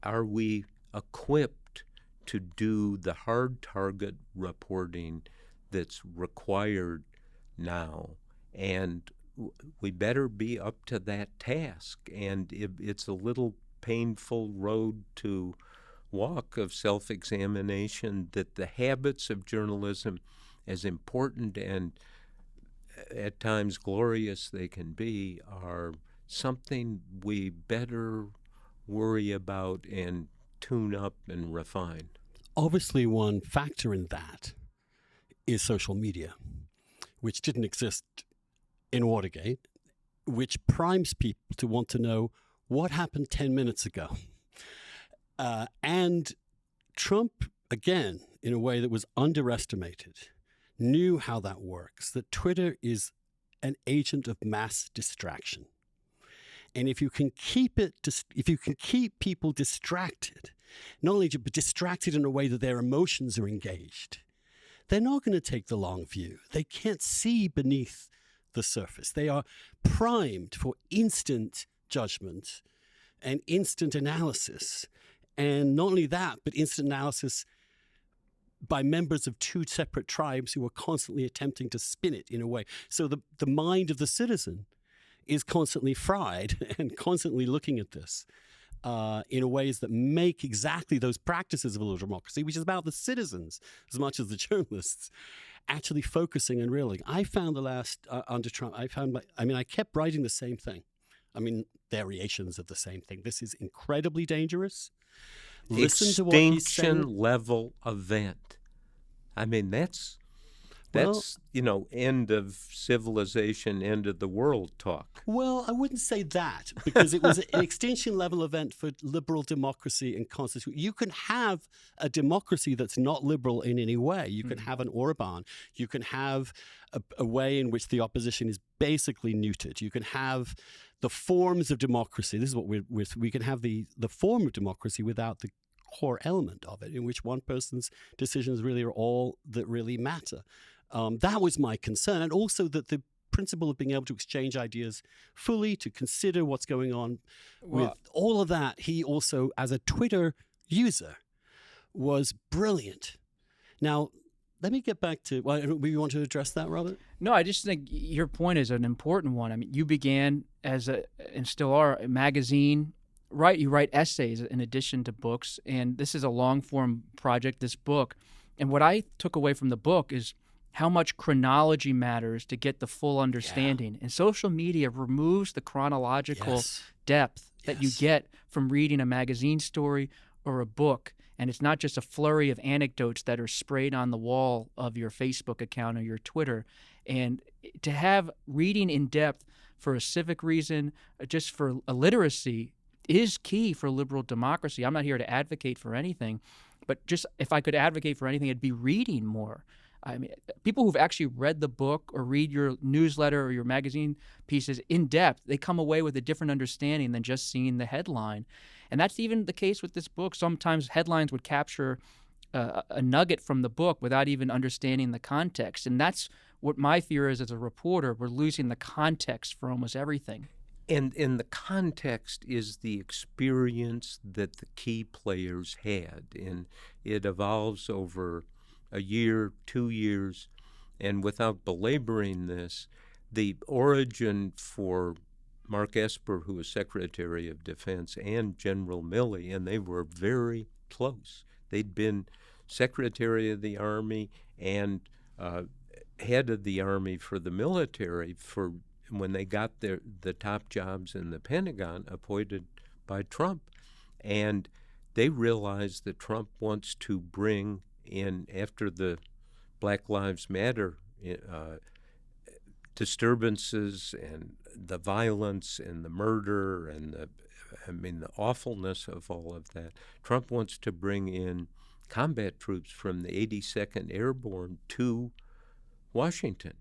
Are we equipped to do the hard target reporting that's required now? And we better be up to that task. And it's a little painful road to walk of self-examination, that the habits of journalism, as important and at times glorious they can be, are something we better worry about and tune up and refine. Obviously, one factor in that is social media, which didn't exist in Watergate, which primes people to want to know what happened 10 minutes ago. And Trump, again, in a way that was underestimated, knew how that works, that Twitter is an agent of mass distraction. And if you can keep people distracted, not only but distracted in a way that their emotions are engaged, they're not going to take the long view. They can't see beneath the surface. They are primed for instant judgment and instant analysis. And not only that, but instant analysis by members of two separate tribes who are constantly attempting to spin it in a way. So the mind of the citizen is constantly fried and constantly looking at this in ways that make exactly those practices of a liberal democracy, which is about the citizens as much as the journalists, actually focusing and reeling. I found under Trump, I kept writing the same thing. I mean, variations of the same thing. This is incredibly dangerous. Listen to what he's saying. Extinction level event. I mean, that's That's, end of civilization, end of the world talk. Well, I wouldn't say that, because it was an extinction level event for liberal democracy and constitution. You can have a democracy that's not liberal in any way. You can have an Orban. You can have a way in which the opposition is basically neutered. You can have the forms of democracy. This is what we can have the form of democracy without the core element of it, in which one person's decisions really are all that really matter. That was my concern. And also that the principle of being able to exchange ideas fully, to consider what's going on with all of that, he also, as a Twitter user, was brilliant. Now, let me get back to, we want to address that, Robert? No, I just think your point is an important one. I mean, you began and still are, a magazine. Right, you write essays in addition to books, and this is a long-form project, this book. And what I took away from the book is how much chronology matters to get the full understanding. And social media removes the chronological depth that you get from reading a magazine story or a book. And it's not just a flurry of anecdotes that are sprayed on the wall of your Facebook account or your Twitter. And to have reading in depth for a civic reason, just for a literacy, is key for liberal democracy. I'm not here to advocate for anything, but just if I could advocate for anything, it'd be reading more. I mean, people who've actually read the book or read your newsletter or your magazine pieces in depth, they come away with a different understanding than just seeing the headline. And that's even the case with this book. Sometimes headlines would capture a nugget from the book without even understanding the context. And that's what my fear is as a reporter. We're losing the context for almost everything. And the context is the experience that the key players had. And it evolves over a year, 2 years. And without belaboring this, the origin for Mark Esper, who was Secretary of Defense, and General Milley, and they were very close. They'd been Secretary of the Army and head of the Army for the military for when they got the top jobs in the Pentagon appointed by Trump. And they realized that Trump wants to bring in, after the Black Lives Matter disturbances and the violence and the murder and the awfulness of all of that, Trump wants to bring in combat troops from the 82nd Airborne to Washington.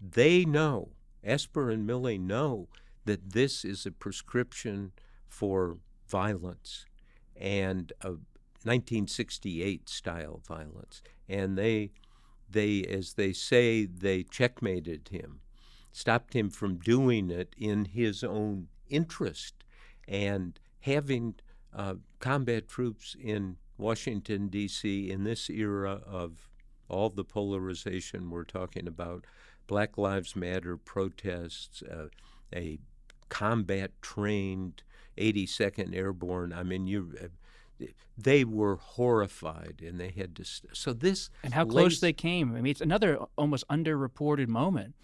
They know, Esper and Milley know, that this is a prescription for violence and a 1968 style violence. And they, as they say, they checkmated him, stopped him from doing it in his own interest. And having combat troops in Washington, D.C. in this era of all the polarization we're talking about, Black Lives Matter protests, a combat-trained 82nd Airborne, they were horrified, and they had to. So this and how close they came. I mean, it's another almost underreported moment.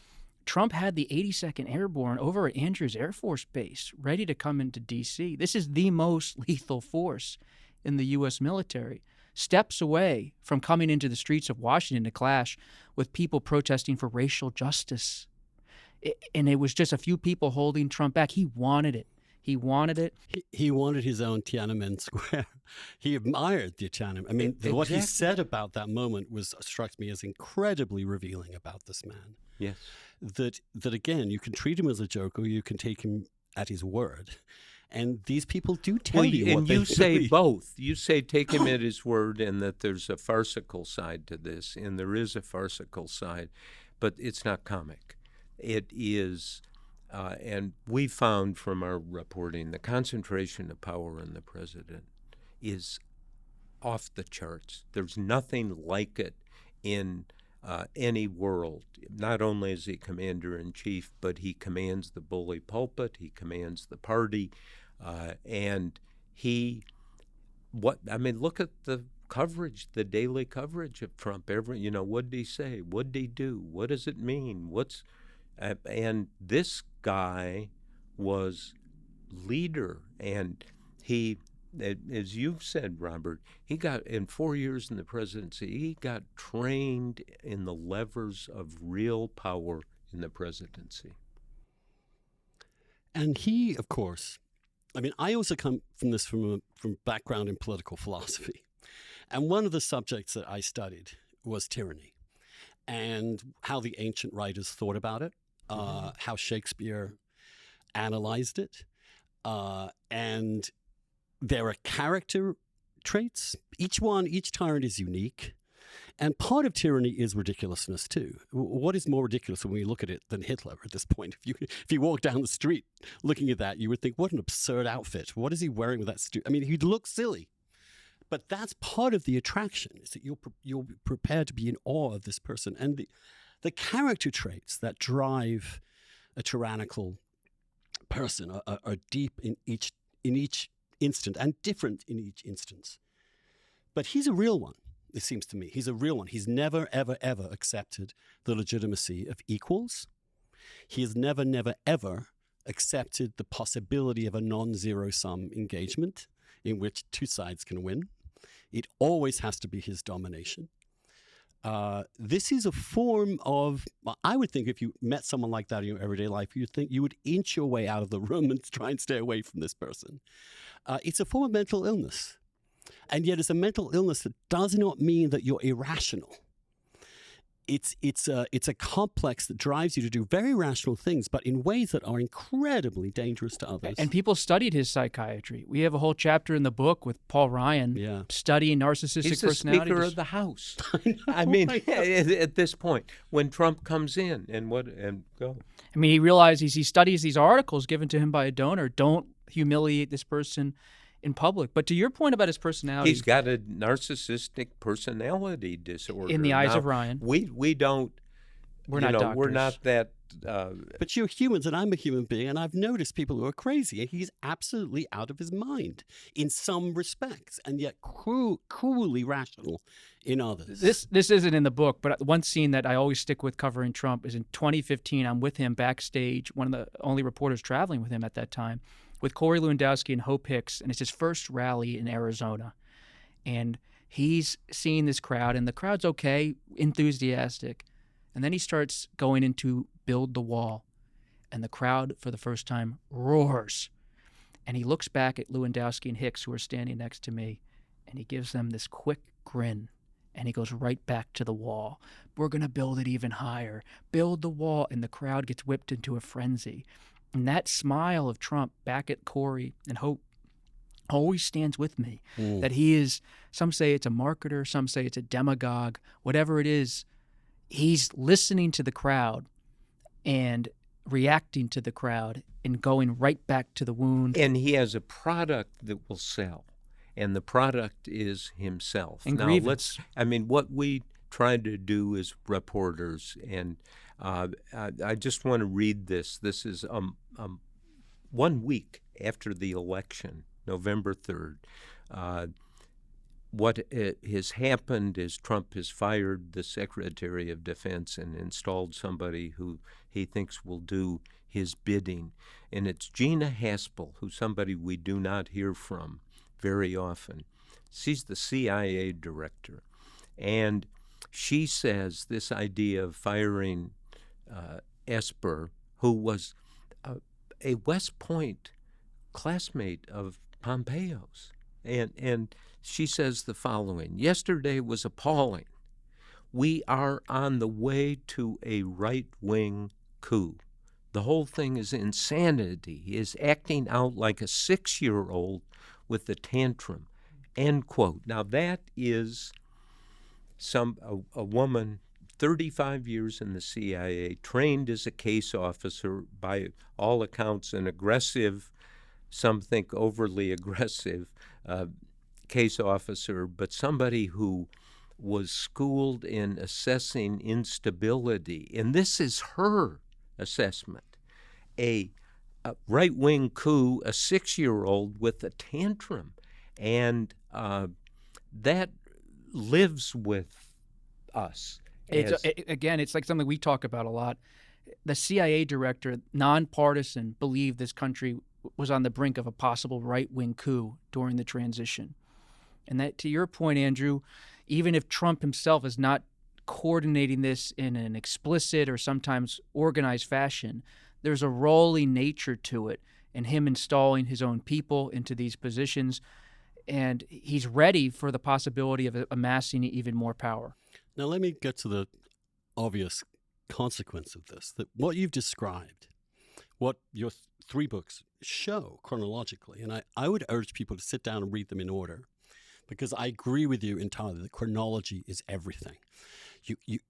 Trump had the 82nd Airborne over at Andrews Air Force Base, ready to come into D.C. This is the most lethal force in the U.S. military, steps away from coming into the streets of Washington to clash with people protesting for racial justice. And it was just a few people holding Trump back. He wanted it. He wanted it. He wanted his own Tiananmen Square. He admired the Tiananmen. I mean, exactly. What he said about that moment struck me as incredibly revealing about this man. Yes. That again, you can treat him as a joke or you can take him at his word. And these people do tell you what and they you say believe. Both. You say take him at his word and that there's a farcical side to this, and there is a farcical side, but it's not comic. It is, and we found from our reporting, the concentration of power in the president is off the charts. There's nothing like it in any world. Not only is he commander-in-chief, but he commands the bully pulpit, he commands the party, and look at the coverage, the daily coverage of Trump. What did he say? What did he do? What does it mean? And this guy was leader, and he as you've said, Robert, he got, in 4 years in the presidency, he got trained in the levers of real power in the presidency. And he, of course, I mean, I also come from this from background in political philosophy. And one of the subjects that I studied was tyranny and how the ancient writers thought about it, how Shakespeare analyzed it. And there are character traits. Each tyrant is unique. And part of tyranny is ridiculousness too. What is more ridiculous when we look at it than Hitler at this point? If you walk down the street looking at that, you would think, what an absurd outfit. What is he wearing with that? I mean, he'd look silly. But that's part of the attraction, is that you're prepared to be in awe of this person. And the character traits that drive a tyrannical person are deep in each instant and different in each instance. But he's a real one, it seems to me. He's a real one. He's never, ever, ever accepted the legitimacy of equals. He has never, never, ever accepted the possibility of a non-zero-sum engagement in which two sides can win. It always has to be his domination. This is a form of, I would think if you met someone like that in your everyday life, you'd think you would inch your way out of the room and try and stay away from this person. It's a form of mental illness. And yet it's a mental illness that does not mean that you're irrational. It's a complex that drives you to do very rational things, but in ways that are incredibly dangerous to others. And people studied his psychiatry. We have a whole chapter in the book with Paul Ryan studying narcissistic personality. He's the Speaker of the House. I mean, at this point, when Trump comes in and go. I mean, he realizes he studies these articles given to him by a donor. Don't humiliate this person in public. But to your point about his personality, he's got a narcissistic personality disorder. In the eyes of Ryan, we don't. We're not doctors. We're not that. But you're humans, and I'm a human being, and I've noticed people who are crazy, and he's absolutely out of his mind in some respects, and yet cruelly rational in others. This isn't in the book, but one scene that I always stick with covering Trump is in 2015. I'm with him backstage, one of the only reporters traveling with him at that time, with Corey Lewandowski and Hope Hicks, and it's his first rally in Arizona. And he's seeing this crowd, and the crowd's okay, enthusiastic. And then he starts going into Build the Wall, and the crowd, for the first time, roars. And he looks back at Lewandowski and Hicks, who are standing next to me, and he gives them this quick grin, and he goes right back to the wall. We're going to build it even higher. Build the wall. And the crowd gets whipped into a frenzy. And that smile of Trump back at Corey and Hope always stands with me. That he is, some say it's a marketer, some say it's a demagogue, whatever it is, he's listening to the crowd and reacting to the crowd and going right back to the wound. And he has a product that will sell, and the product is himself. And now, grievance. what we try to do as reporters, and I just want to read this. This is 1 week after the election, November 3rd. What has happened is Trump has fired the Secretary of Defense and installed somebody who he thinks will do his bidding. And it's Gina Haspel, who's somebody we do not hear from very often. She's the CIA director. And she says this idea of firing Esper, who was a West Point classmate of Pompeo's. And she says the following: yesterday was appalling. We are on the way to a right-wing coup. The whole thing is insanity. He is acting out like a 6-year-old with a tantrum, end quote. Now that is a woman, 35 years in the CIA, trained as a case officer, by all accounts an aggressive, some think overly aggressive, case officer, but somebody who was schooled in assessing instability. And this is her assessment. A right-wing coup, a 6-year-old with a tantrum. And that lives with us. It's like something we talk about a lot. The CIA director, nonpartisan, believed this country was on the brink of a possible right-wing coup during the transition. And that, to your point, Andrew, even if Trump himself is not coordinating this in an explicit or sometimes organized fashion, there's a rolling nature to it, and him installing his own people into these positions, and he's ready for the possibility of amassing even more power. Now, let me get to the obvious consequence of this, that what you've described, what your three books show chronologically, and I would urge people to sit down and read them in order, because I agree with you entirely that chronology is everything.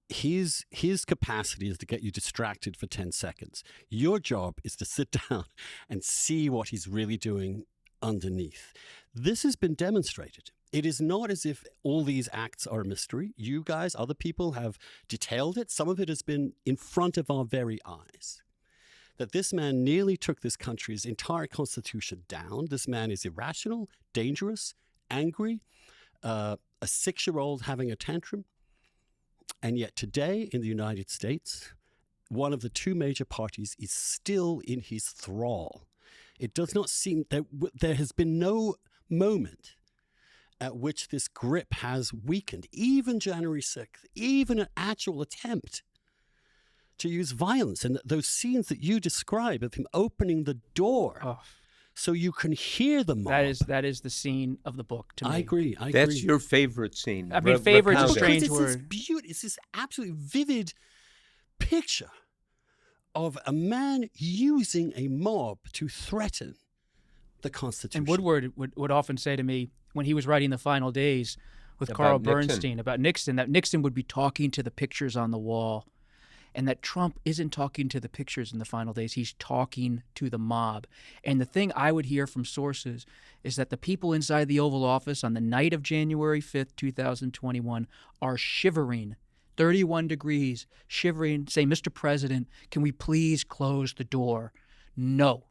His capacity is to get you distracted for 10 seconds. Your job is to sit down and see what he's really doing underneath. This has been demonstrated. It is not as if all these acts are a mystery. You guys, other people have detailed it. Some of it has been in front of our very eyes. That this man nearly took this country's entire constitution down. This man is irrational, dangerous, angry, a 6-year-old having a tantrum. And yet today in the United States, one of the two major parties is still in his thrall. It does not seem that there has been no moment at which this grip has weakened, even January 6th, even an actual attempt to use violence. And those scenes that you describe of him opening the door so you can hear the mob. That is the scene of the book to me. I agree. That's your favorite scene. I mean, favorite's a strange word. It's this absolutely vivid picture of a man using a mob to threaten the Constitution. And Woodward would often say to me when he was writing The Final Days with Carl Bernstein about Nixon, that Nixon would be talking to the pictures on the wall, and that Trump isn't talking to the pictures in The Final Days. He's talking to the mob. And the thing I would hear from sources is that the people inside the Oval Office on the night of January 5th, 2021 are shivering, 31 degrees, shivering, saying, "Mr. President, can we please close the door?" No.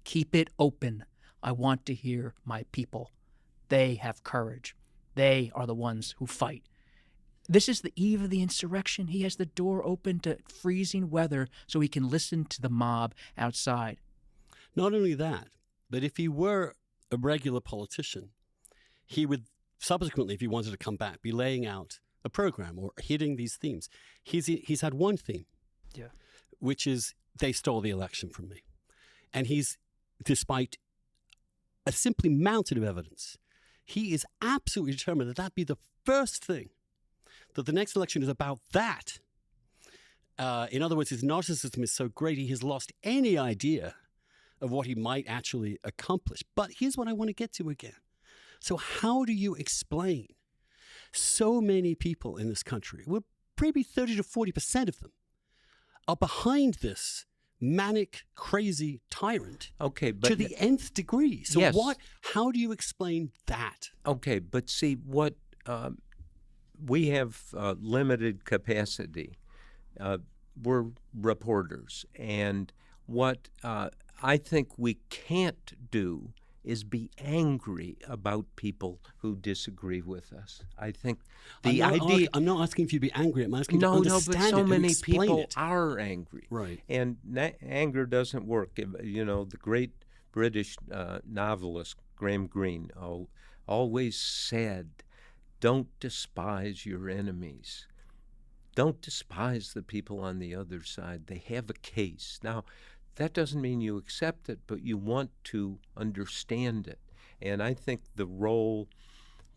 Keep it open. I want to hear my people. They have courage. They are the ones who fight. This is the eve of the insurrection. He has the door open to freezing weather so he can listen to the mob outside. Not only that, but if he were a regular politician, he would subsequently, if he wanted to come back, be laying out a program or hitting these themes. He's had one theme, which is they stole the election from me. And he's, despite a simply mountain of evidence, he is absolutely determined that be the first thing, that the next election is about that. In other words, his narcissism is so great, he has lost any idea of what he might actually accomplish. But here's what I want to get to again. So how do you explain so many people in this country, well, maybe 30 to 40% of them, are behind this manic, crazy tyrant to the nth degree? So yes. How do you explain that? Okay, but see, what we have limited capacity. We're reporters, and what I think we can't do is be angry about people who disagree with us. I think the idea... I'm not asking for you to be angry. I'm asking you to understand but so it many and explain people it. are angry. Right. And anger doesn't work. You know, the great British novelist Graham Greene always said, don't despise your enemies. Don't despise the people on the other side. They have a case. Now, that doesn't mean you accept it, but you want to understand it. And I think the role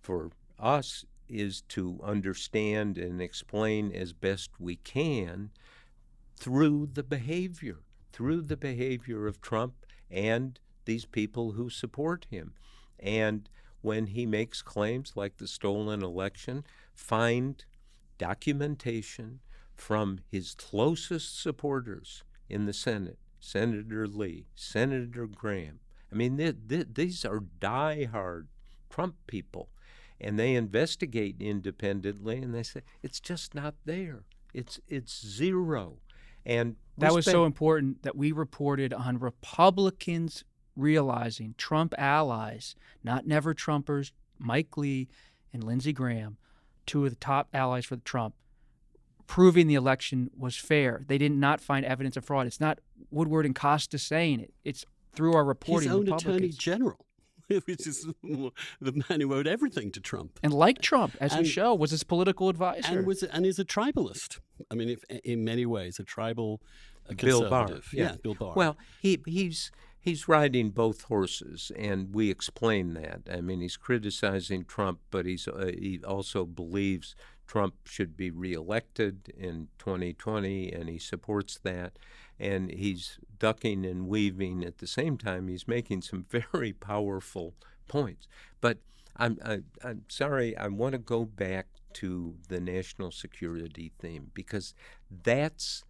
for us is to understand and explain as best we can through the behavior of Trump and these people who support him. And when he makes claims like the stolen election, find documentation from his closest supporters in the Senate, Senator Lee, Senator Graham. I mean, these are diehard Trump people, and they investigate independently, and they say, it's just not there. It's zero. And that was so important that we reported on Republicans realizing Trump allies, not never Trumpers, Mike Lee and Lindsey Graham, two of the top allies for Trump, proving the election was fair. They did not find evidence of fraud. It's not Woodward and Costa saying it. It's through our reporting, his own Republicans. attorney general, which is the man who owed everything to Trump. And like Trump, as we show, was his political advisor. And is a tribalist. I mean, in many ways, a tribal Bill Barr. conservative. Yeah, Bill Barr. Well, he's riding both horses, and we explain that. I mean, he's criticizing Trump, but he also believes Trump should be reelected in 2020, and he supports that. And he's ducking and weaving at the same time. He's making some very powerful points. But I'm sorry, I want to go back to the national security theme, because that's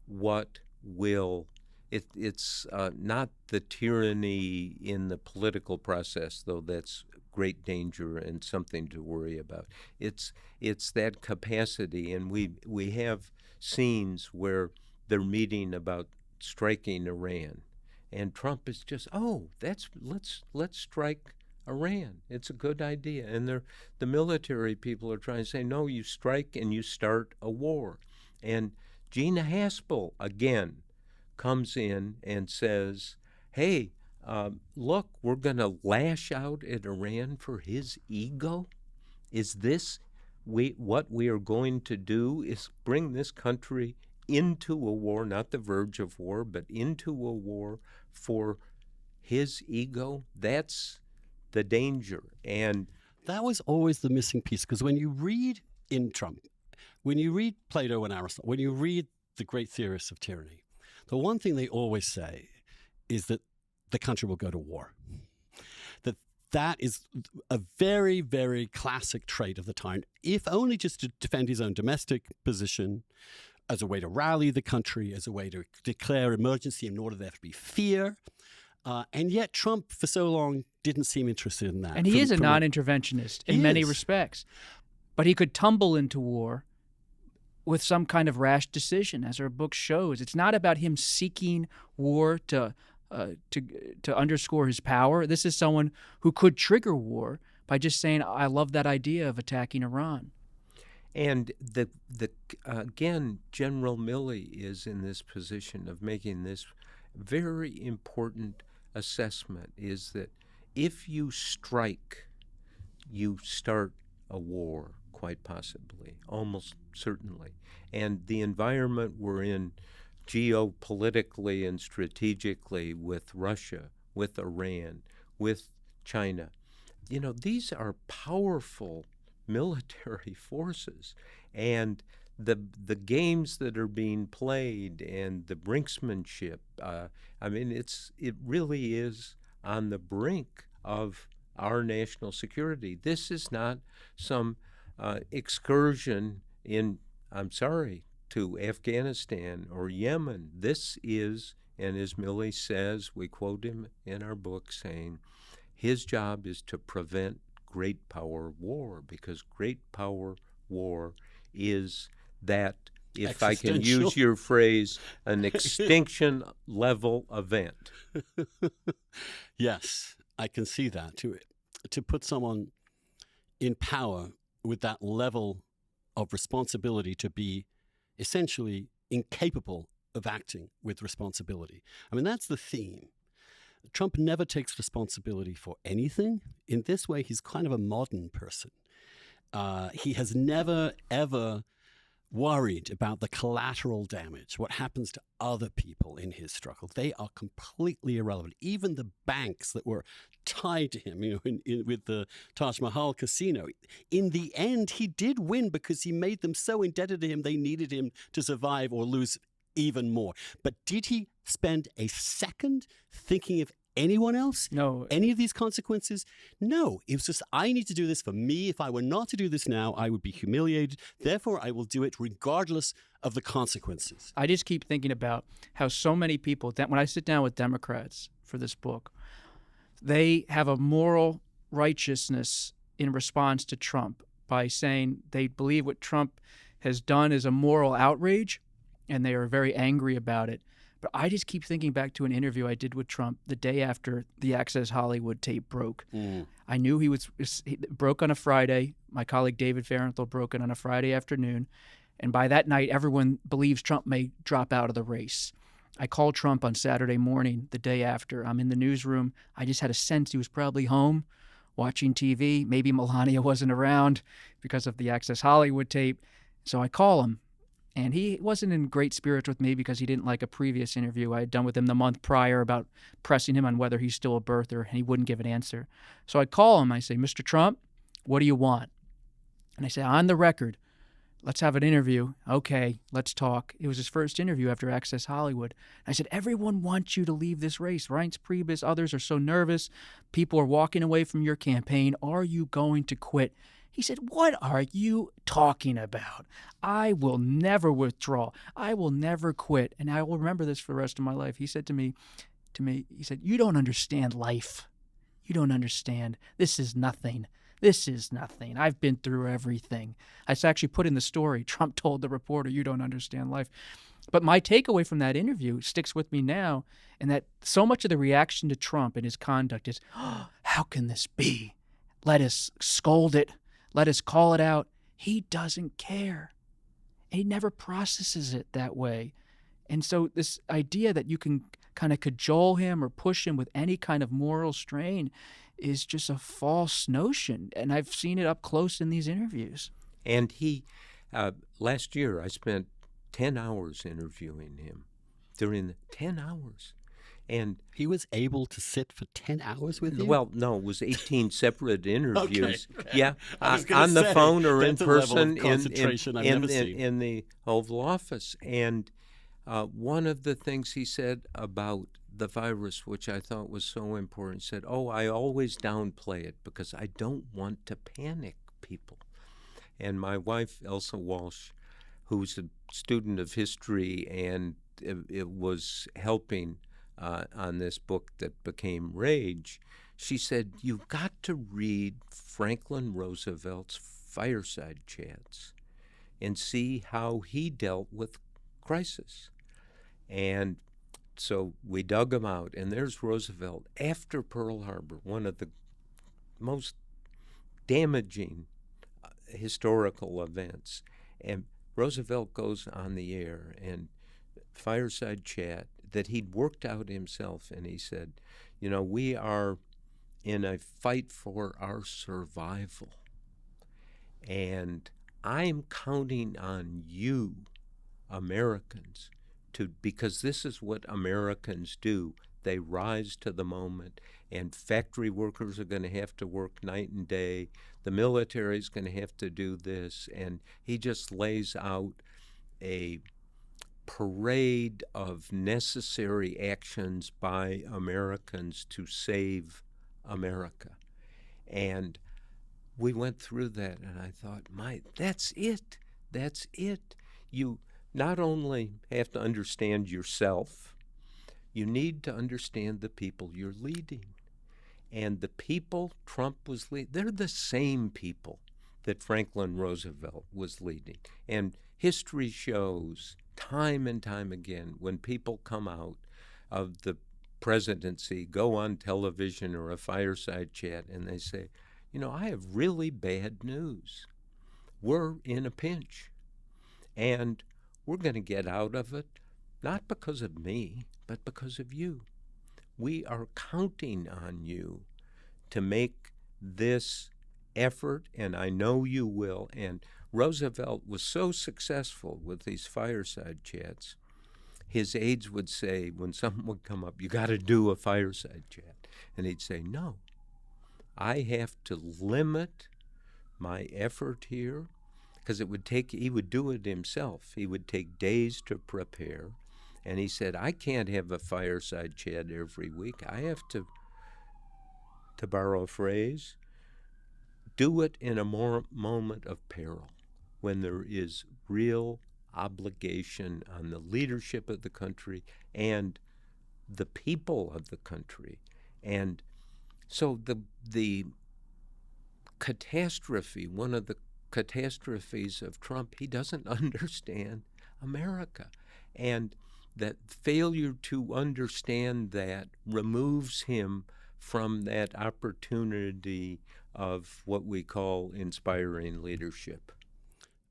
what will it's not the tyranny in the political process, though that's great danger and something to worry about. It's that capacity, and we have scenes where they're meeting about striking Iran, and Trump is just, let's strike Iran. It's a good idea. And the military people are trying to say, no, you strike and you start a war. And Gina Haspel, again, comes in and says, hey, look, we're going to lash out at Iran for his ego? Is this what we are going to do, is bring this country into a war, not the verge of war, but into a war for his ego? That's the danger. And that was always the missing piece, because when you read in Trump, when you read Plato and Aristotle, when you read the great theorists of tyranny, the one thing they always say is that the country will go to war. That is a very, very classic trait of the time, if only just to defend his own domestic position, as a way to rally the country, as a way to declare emergency in order there to be fear. And yet Trump, for so long, didn't seem interested in that. And he is a non-interventionist in many respects. But he could tumble into war with some kind of rash decision, as our book shows. It's not about him seeking war to underscore his power. This is someone who could trigger war by just saying, I love that idea of attacking Iran. And again, General Milley is in this position of making this very important assessment, is that if you strike, you start a war, quite possibly, almost certainly. And the environment we're in geopolitically and strategically with Russia, with Iran, with China, these are powerful military forces, and the games that are being played and the brinksmanship, it really is on the brink of our national security. This is not some excursion to Afghanistan or Yemen. This is, and as Milley says, we quote him in our book saying, his job is to prevent great power war, because great power war is that, if I can use your phrase, an extinction level event. Yes, I can see that. To put someone in power with that level of responsibility to be essentially incapable of acting with responsibility. I mean, that's the theme. Trump never takes responsibility for anything. In this way, he's kind of a modern person. He has never, ever worried about the collateral damage, what happens to other people in his struggle. They are completely irrelevant. Even the banks that were tied to him, with the Taj Mahal casino, in the end, he did win because he made them so indebted to him they needed him to survive or lose even more. But did he spend a second thinking of anyone else? No. Any of these consequences? No. It was just, I need to do this for me. If I were not to do this now, I would be humiliated. Therefore, I will do it regardless of the consequences. I just keep thinking about how so many people, when I sit down with Democrats for this book, they have a moral righteousness in response to Trump by saying they believe what Trump has done is a moral outrage, and they are very angry about it. But I just keep thinking back to an interview I did with Trump the day after the Access Hollywood tape broke. I knew he broke on a Friday. My colleague David Farenthal broke it on a Friday afternoon. And by that night, everyone believes Trump may drop out of the race. I called Trump on Saturday morning, the day after. I'm in the newsroom. I just had a sense he was probably home watching TV. Maybe Melania wasn't around because of the Access Hollywood tape. So I call him, and he wasn't in great spirits with me because he didn't like a previous interview I had done with him the month prior about pressing him on whether he's still a birther, and he wouldn't give an answer. So I call him. I say, Mr. Trump, what do you want? And I say, on the record, let's have an interview. Okay, let's talk. It was his first interview after Access Hollywood. I said, everyone wants you to leave this race. Reince Priebus, others are so nervous. People are walking away from your campaign. Are you going to quit? He said, what are you talking about? I will never withdraw. I will never quit. And I will remember this for the rest of my life. He said to me, he said, you don't understand life. You don't understand. This is nothing. This is nothing. I've been through everything. I actually put in the story. Trump told the reporter, you don't understand life. But my takeaway from that interview sticks with me now, and that so much of the reaction to Trump and his conduct is, oh, how can this be? Let us scold it. Let us call it out. He doesn't care. He never processes it that way. And so this idea that you can kind of cajole him or push him with any kind of moral strain is just a false notion. And I've seen it up close in these interviews. And he, last year, I spent 10 hours interviewing him. 10 hours. And he was able to sit for 10 hours with you? Well, no, it was 18 separate interviews. Okay. Yeah, on the phone or in person in the Oval Office. And one of the things he said about the virus, which I thought was so important, said, I always downplay it because I don't want to panic people. And my wife, Elsa Walsh, who's a student of history and it was helping on this book that became Rage, she said, you've got to read Franklin Roosevelt's Fireside Chats and see how he dealt with crisis. And so we dug them out, and there's Roosevelt after Pearl Harbor, one of the most damaging historical events. And Roosevelt goes on the air and Fireside Chat that he'd worked out himself, and he said, we are in a fight for our survival, and I'm counting on you, Americans, because this is what Americans do. They rise to the moment, and factory workers are going to have to work night and day. The military is going to have to do this. And he just lays out a parade of necessary actions by Americans to save America. And we went through that, and I thought, that's it. That's it. You not only have to understand yourself, you need to understand the people you're leading. And the people Trump was leading, they're the same people that Franklin Roosevelt was leading. And history shows time and time again when people come out of the presidency, go on television or a fireside chat, and they say, I have really bad news. We're in a pinch. And we're going to get out of it, not because of me, but because of you. We are counting on you to make this effort, and I know you will. And Roosevelt was so successful with these fireside chats, his aides would say, when someone would come up, you got to do a fireside chat. And he'd say, no, I have to limit my effort here, because he would do it himself. He would take days to prepare. And he said, I can't have a fireside chat every week. I have to borrow a phrase, do it in a moment of peril, when there is real obligation on the leadership of the country and the people of the country. And so the catastrophe, one of the catastrophes of Trump, he doesn't understand America. And that failure to understand that removes him from that opportunity of what we call inspiring leadership.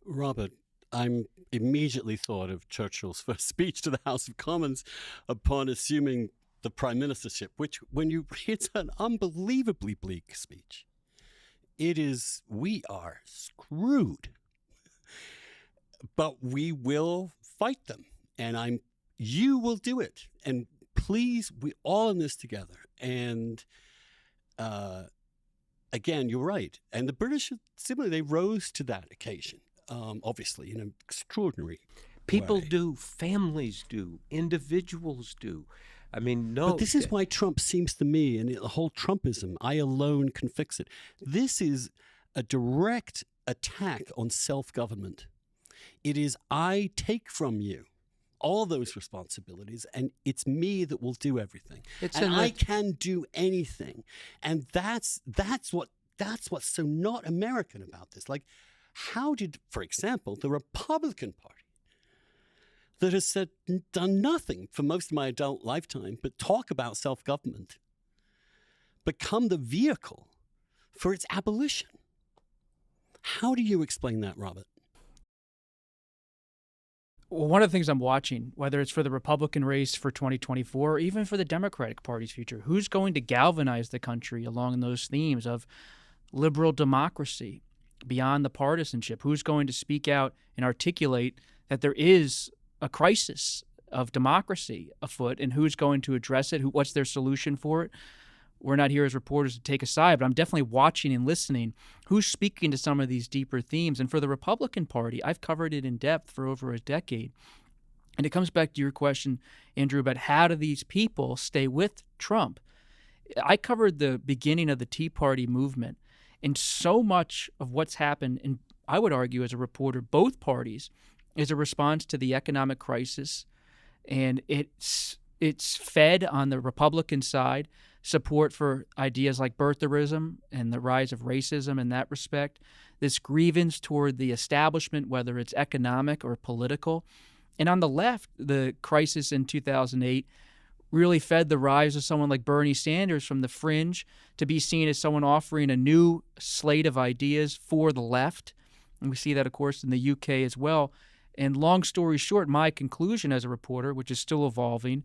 Robert, I'm immediately thought of Churchill's first speech to the House of Commons upon assuming the prime ministership, which, it's an unbelievably bleak speech. It is, we are screwed, but we will fight them, and you will do it, and please, we all in this together. And again, you're right, and the British similarly, they rose to that occasion. Obviously, in an extraordinary People way. do, families do, individuals do. I mean, no. But this is why Trump seems to me, and the whole Trumpism, I alone can fix it. This is a direct attack on self-government. It is, I take from you all those responsibilities, and it's me that will do everything. I can do anything. And that's what's so not American about this. Like, how did, for example, the Republican Party, that has done nothing for most of my adult lifetime but talk about self-government, become the vehicle for its abolition? How do you explain that, Robert? Well, one of the things I'm watching, whether it's for the Republican race for 2024 or even for the Democratic Party's future, who's going to galvanize the country along those themes of liberal democracy beyond the partisanship? Who's going to speak out and articulate that there is a crisis of democracy afoot, and who's going to address it? What's their solution for it? We're not here as reporters to take a side, but I'm definitely watching and listening. Who's speaking to some of these deeper themes? And for the Republican Party, I've covered it in depth for over a decade. And it comes back to your question, Andrew, about how do these people stay with Trump? I covered the beginning of the Tea Party movement, and so much of what's happened, and I would argue as a reporter, both parties, is a response to the economic crisis. And it's fed on the Republican side support for ideas like birtherism and the rise of racism in that respect, this grievance toward the establishment, whether it's economic or political. And on the left, the crisis in 2008 really fed the rise of someone like Bernie Sanders from the fringe to be seen as someone offering a new slate of ideas for the left. And we see that, of course, in the UK as well. And long story short, my conclusion as a reporter, which is still evolving,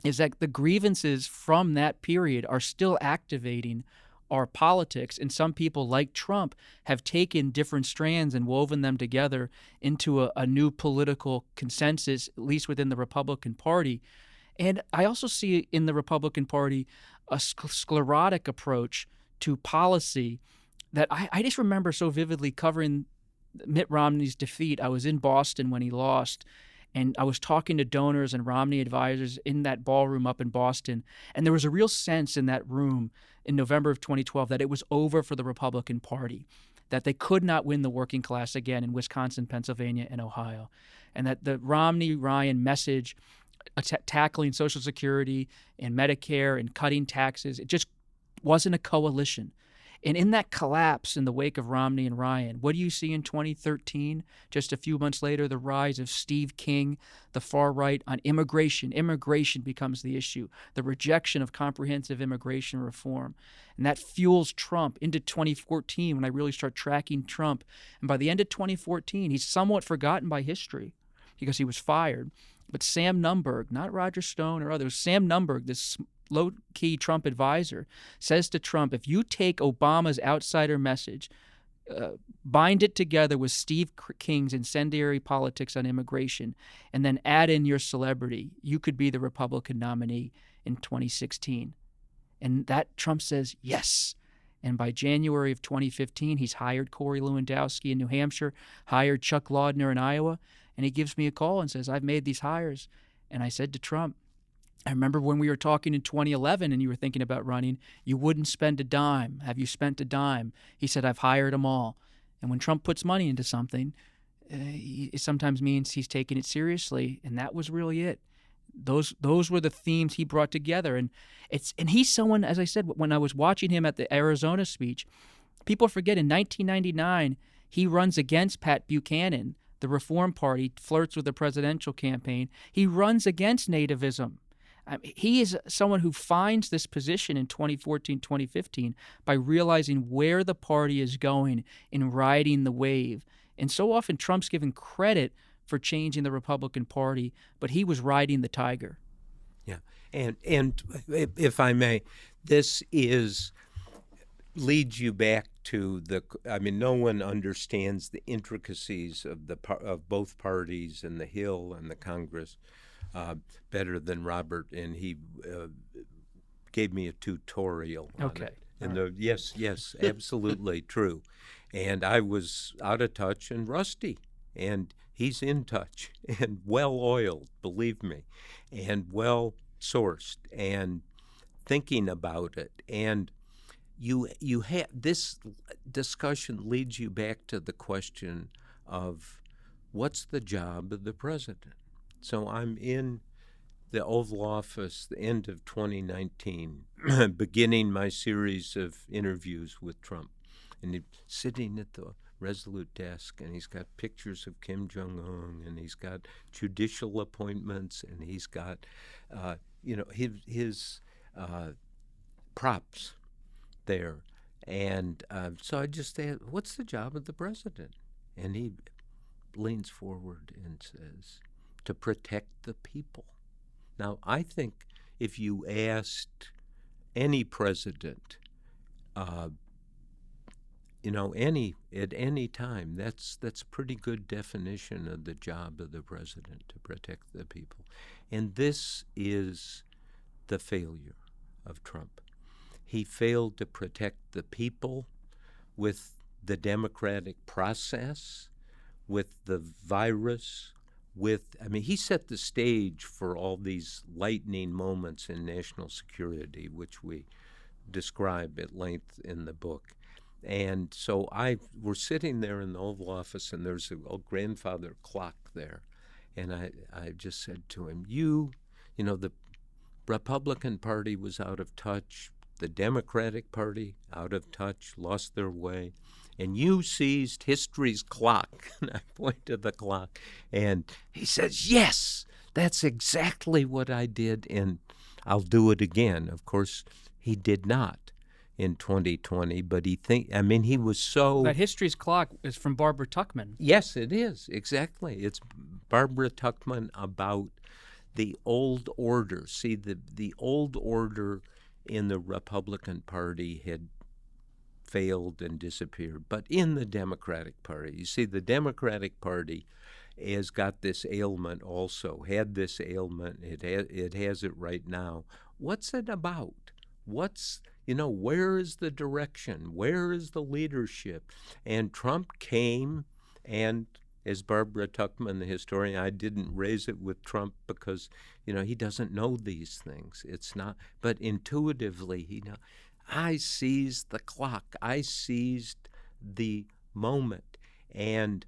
is that the grievances from that period are still activating our politics. And some people, like Trump, have taken different strands and woven them together into a new political consensus, at least within the Republican Party. And I also see in the Republican Party a sclerotic approach to policy that I just remember so vividly covering Mitt Romney's defeat. I was in Boston when he lost, and I was talking to donors and Romney advisors in that ballroom up in Boston. And there was a real sense in that room in November of 2012 that it was over for the Republican Party, that they could not win the working class again in Wisconsin, Pennsylvania, and Ohio. And that the Romney-Ryan message, tackling Social Security and Medicare and cutting taxes, it just wasn't a coalition. And in that collapse in the wake of Romney and Ryan, what do you see in 2013? Just a few months later, the rise of Steve King, the far right on immigration. Immigration becomes the issue, the rejection of comprehensive immigration reform. And that fuels Trump into 2014 when I really start tracking Trump. And by the end of 2014, he's somewhat forgotten by history because he was fired. But Sam Nunberg, not Roger Stone or others, Sam Nunberg, this low-key Trump advisor, says to Trump, if you take Obama's outsider message, bind it together with Steve King's incendiary politics on immigration, and then add in your celebrity, you could be the Republican nominee in 2016. And that Trump says, yes. And by January of 2015, he's hired Corey Lewandowski in New Hampshire, hired Chuck Laudner in Iowa, and he gives me a call and says, I've made these hires. And I said to Trump, I remember when we were talking in 2011 and you were thinking about running, you wouldn't spend a dime. Have you spent a dime? He said, I've hired them all. And when Trump puts money into something, it sometimes means he's taking it seriously. And that was really it. Those were the themes he brought together. And he's someone, as I said, when I was watching him at the Arizona speech, people forget in 1999, he runs against Pat Buchanan. The Reform Party flirts with the presidential campaign. He runs against nativism. He is someone who finds this position in 2014, 2015 by realizing where the party is going in riding the wave. And so often Trump's given credit for changing the Republican Party, but he was riding the tiger. Yeah, and if I may, this leads you back to no one understands the intricacies of both parties and the Hill and the Congress better than Robert, and he gave me a tutorial on Okay. it. And yes, absolutely true. And I was out of touch and rusty, and he's in touch and well-oiled, believe me, and well-sourced and thinking about it. And you have this discussion leads you back to the question of what's the job of the president. So I'm in the Oval Office the end of 2019, beginning my series of interviews with Trump, and he's sitting at the Resolute desk, and he's got pictures of Kim Jong-un, and he's got judicial appointments, and he's got his props there. And so I just asked, what's the job of the president? And he leans forward and says, to protect the people. Now, I think if you asked any president, at any time, that's a pretty good definition of the job of the president, to protect the people. And this is the failure of Trump. He failed to protect the people with the democratic process, with the virus, he set the stage for all these lightning moments in national security, which we describe at length in the book. And so we're sitting there in the Oval Office, and there's a grandfather clock there. And I just said to him, the Republican Party was out of touch, the Democratic Party out of touch, lost their way, and you seized history's clock. And I point to the clock, and he says, yes, that's exactly what I did, and I'll do it again. Of course, he did not in 2020, but he was so... That history's clock is from Barbara Tuchman. Yes, it is, exactly. It's Barbara Tuchman about the old order. See, the old order in the Republican Party had failed and disappeared, but in the Democratic Party, you see, the Democratic Party has got this ailment also, had this ailment, it has it right now. What's it about? Where is the direction? Where is the leadership? And Trump came, and as Barbara Tuchman, the historian, I didn't raise it with Trump because, he doesn't know these things. It's not, but intuitively, I seized the clock. I seized the moment. And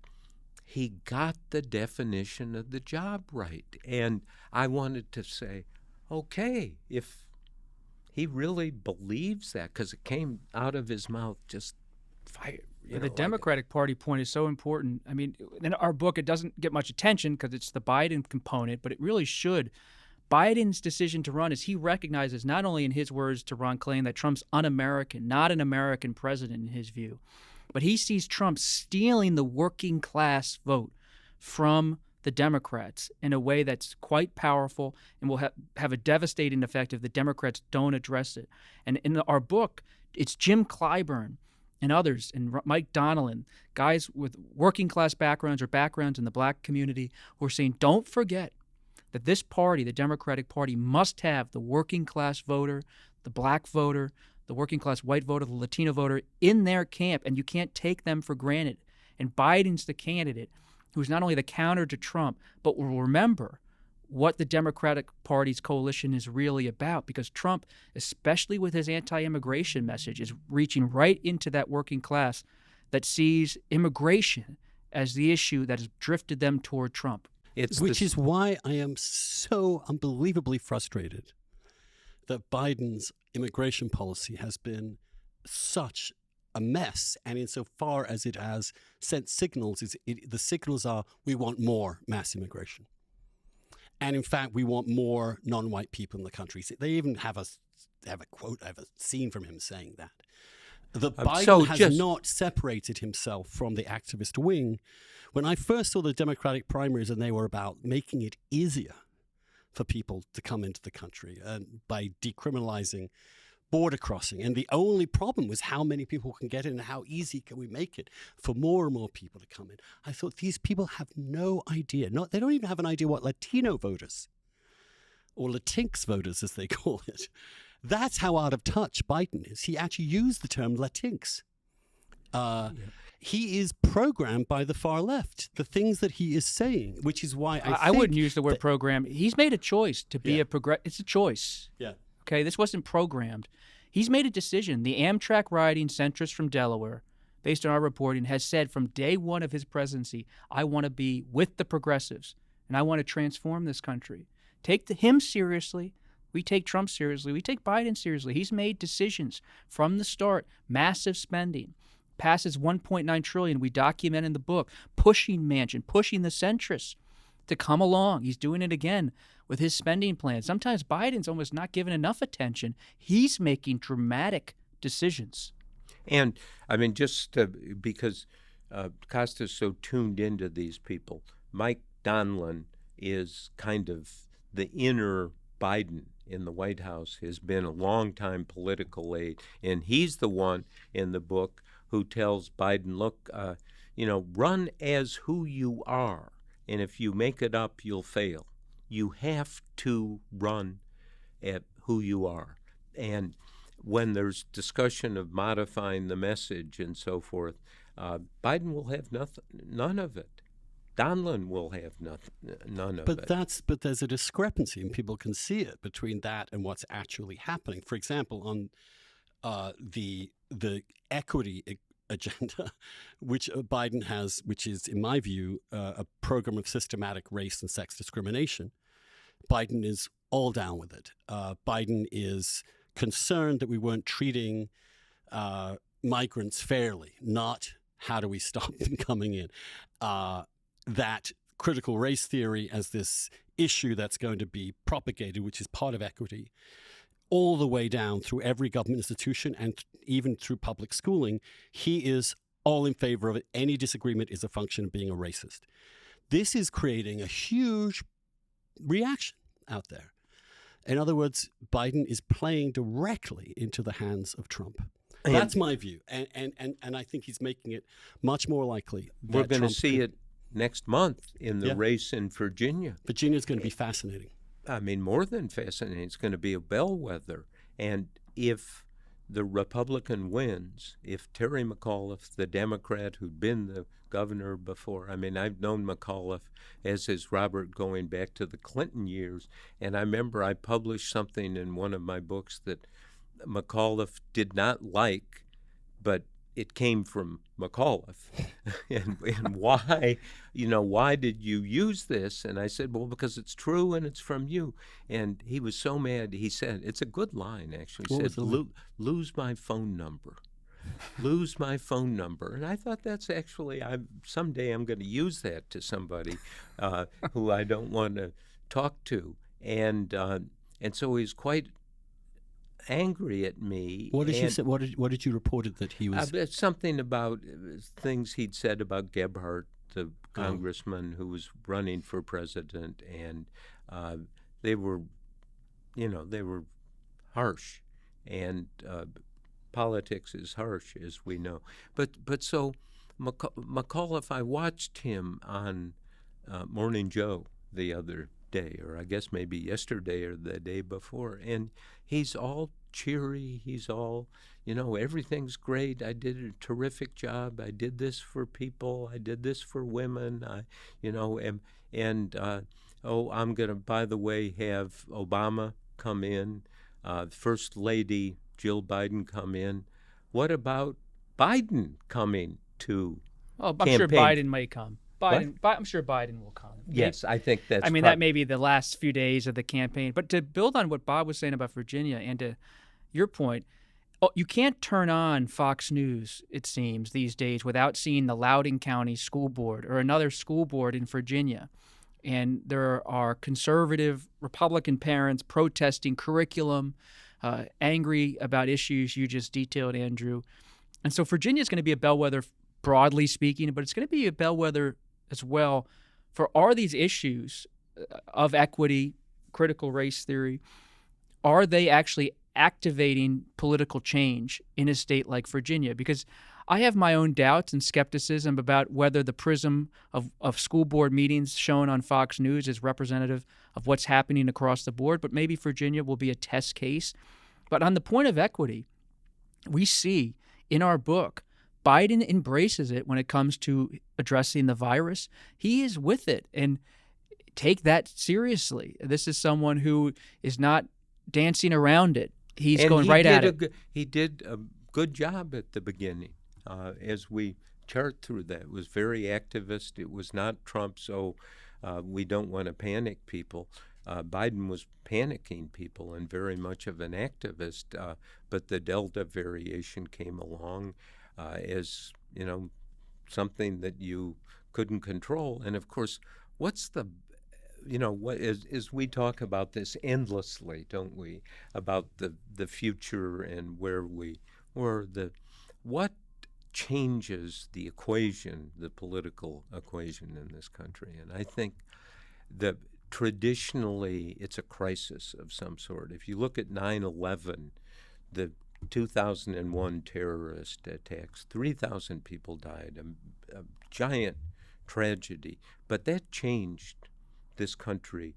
he got the definition of the job right. And I wanted to say, okay, if he really believes that, because it came out of his mouth just fire. The Democratic Party point is so important. In our book, it doesn't get much attention because it's the Biden component, but it really should. Biden's decision to run is he recognizes, not only in his words to Ron Klain, that Trump's un-American, not an American president in his view, but he sees Trump stealing the working class vote from the Democrats in a way that's quite powerful and will have a devastating effect if the Democrats don't address it. And in our book, it's Jim Clyburn and others, and Mike Donilon, guys with working class backgrounds or backgrounds in the black community, who are saying, don't forget that this party, the Democratic Party, must have the working class voter, the black voter, the working class white voter, the Latino voter in their camp, and you can't take them for granted. And Biden's the candidate who's not only the counter to Trump, but will remember what the Democratic Party's coalition is really about, because Trump, especially with his anti-immigration message, is reaching right into that working class that sees immigration as the issue that has drifted them toward Trump. Which is why I am so unbelievably frustrated that Biden's immigration policy has been such a mess. And insofar as it has sent signals, the signals are, we want more mass immigration. And in fact, we want more non-white people in the country. They even have a quote, I have a scene from him saying that. Biden has not separated himself from the activist wing. When I first saw the Democratic primaries and they were about making it easier for people to come into the country by decriminalizing border crossing. And the only problem was how many people can get in and how easy can we make it for more and more people to come in. I thought these people have no idea. They don't even have an idea what Latino voters or Latinx voters, as they call it. That's how out of touch Biden is. He actually used the term Latinx. He is programmed by the far left, the things that he is saying, which is why I wouldn't use the word program. He's made a choice to be it's a choice. Yeah. Okay, this wasn't programmed. He's made a decision. The Amtrak riding centrist from Delaware, based on our reporting, has said from day one of his presidency, I want to be with the progressives, and I want to transform this country. Take him seriously. We take Trump seriously. We take Biden seriously. He's made decisions from the start, massive spending, passes $1.9 trillion. We document in the book, pushing Manchin, pushing the centrists to come along. He's doing it again with his spending plan. Sometimes Biden's almost not given enough attention. He's making dramatic decisions. And, I mean, just because Costa's so tuned into these people, Mike Donlin is kind of the inner Biden in the White House, has been a longtime political aide, and he's the one in the book who tells Biden, look, run as who you are, and if you make it up, you'll fail. You have to run at who you are. And when there's discussion of modifying the message and so forth, Biden will have none of it. Donlin will have none of it. But there's a discrepancy, and people can see it between that and what's actually happening. For example, on the equity agenda, which Biden has, which is, in my view, a program of systematic race and sex discrimination, Biden is all down with it. Biden is concerned that we weren't treating migrants fairly, not how do we stop them coming in. That critical race theory as this issue that's going to be propagated, which is part of equity, all the way down through every government institution and even through public schooling, he is all in favor of it. Any disagreement is a function of being a racist. This is creating a huge reaction out there. In other words, Biden is playing directly into the hands of Trump. That's my view. And I think he's making it much more likely that we're going to see it next month in the race in Virginia. Virginia's going to be fascinating. I mean, more than fascinating. It's going to be a bellwether. And if the Republican wins, if Terry McAuliffe, the Democrat who'd been the governor before, I mean, I've known McAuliffe, as has Robert, going back to the Clinton years. And I remember I published something in one of my books that McAuliffe did not like, but it came from McAuliffe. and why did you use this? And I said, well, because it's true and it's from you. And he was so mad. He said, it's a good line, actually. He said, lose my phone number. Lose my phone number. And I thought that's actually, someday I'm going to use that to somebody who I don't want to talk to. And so he's quite angry at me. What did you say? What did you report that he was? Something about things he'd said about Gebhardt, the congressman who was running for president, and they were harsh, and politics is harsh, as we know. But so McAuliffe, I watched him on Morning Joe the other day, or I guess maybe yesterday or the day before, and he's all cheery. He's all, everything's great. I did a terrific job. I did this for people. I did this for women. I'm going to, by the way, have Obama come in, First Lady Jill Biden come in. What about Biden coming to I'm campaign? sure Biden may come. I'm sure Biden will come. Yes, I think that's that may be the last few days of the campaign. But to build on what Bob was saying about Virginia and to your point, you can't turn on Fox News, it seems, these days without seeing the Loudoun County School Board or another school board in Virginia and there are conservative Republican parents protesting curriculum, angry about issues you just detailed, Andrew. And so Virginia is going to be a bellwether, broadly speaking, but it's going to be a bellwether as well for are these issues of equity, critical race theory, are they actually activating political change in a state like Virginia? Because I have my own doubts and skepticism about whether the prism of school board meetings shown on Fox News is representative of what's happening across the board, but maybe Virginia will be a test case. But on the point of equity, we see in our book, Biden embraces it when it comes to addressing the virus. He is with it, and take that seriously. This is someone who is not dancing around it. He's going right at it. He did a good job at the beginning. As we chart through that, it was very activist. It was not Trump, so we don't want to panic people. Biden was panicking people and very much of an activist, but the Delta variation came along as, something that you couldn't control. And of course, what's the what is we talk about this endlessly, don't we? About the future and what changes the equation, the political equation in this country. And I think that traditionally it's a crisis of some sort. If you look at 9/11, the 2001 terrorist attacks, 3,000 people died, a giant tragedy. But that changed this country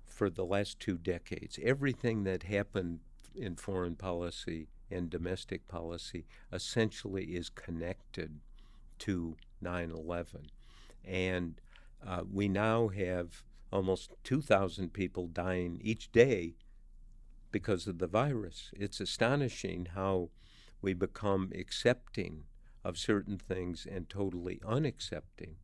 for the last 2 decades. Everything that happened in foreign policy and domestic policy essentially is connected to 9/11. And we now have almost 2,000 people dying each day because of the virus. It's astonishing how we become accepting of certain things and totally unaccepting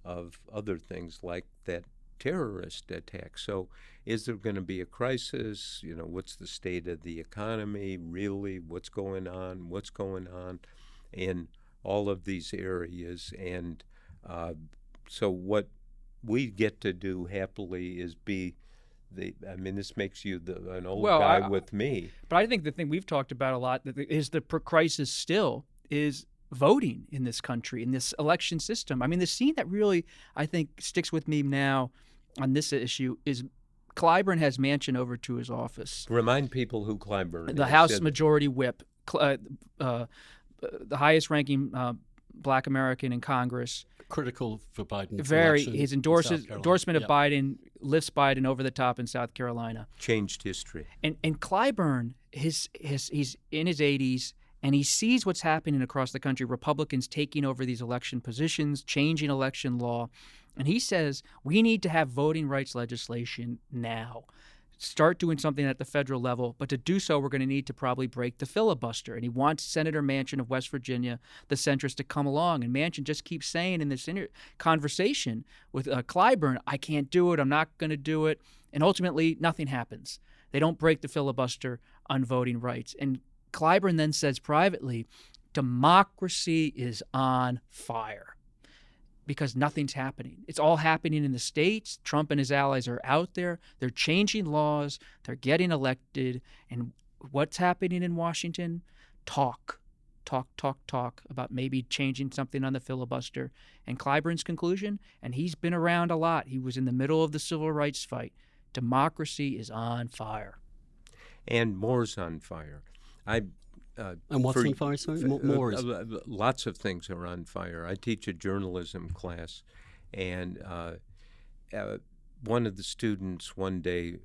of other things like that terrorist attack. So is there going to be a crisis? What's the state of the economy? Really, what's going on in all of these areas? And so what we get to do happily is be this makes you an old guy with me. But I think the thing we've talked about a lot is the crisis still is voting in this country, in this election system. The scene that really, I think, sticks with me now on this issue is Clyburn has Manchin over to his office. Remind people who Clyburn is. The House Majority Whip, the highest-ranking Black American in Congress. Critical for Biden. His endorsement of Biden lifts Biden over the top in South Carolina. Changed history. And Clyburn, he's in his 80s, and he sees what's happening across the country, Republicans taking over these election positions, changing election law. And he says, we need to have voting rights legislation now. Start doing something at the federal level, but to do so, we're going to need to probably break the filibuster. And he wants Senator Manchin of West Virginia, the centrist, to come along. And Manchin just keeps saying in this conversation with Clyburn, I can't do it, I'm not going to do it. And ultimately, nothing happens. They don't break the filibuster on voting rights. And Clyburn then says privately, democracy is on fire because nothing's happening. It's all happening in the states. Trump and his allies are out there. They're changing laws. They're getting elected. And what's happening in Washington? Talk about maybe changing something on the filibuster. And Clyburn's conclusion, and he's been around a lot. He was in the middle of the civil rights fight. Democracy is on fire. And more's on fire. And what's on fire, sorry? More is... Lots of things are on fire. I teach a journalism class, and one of the students one day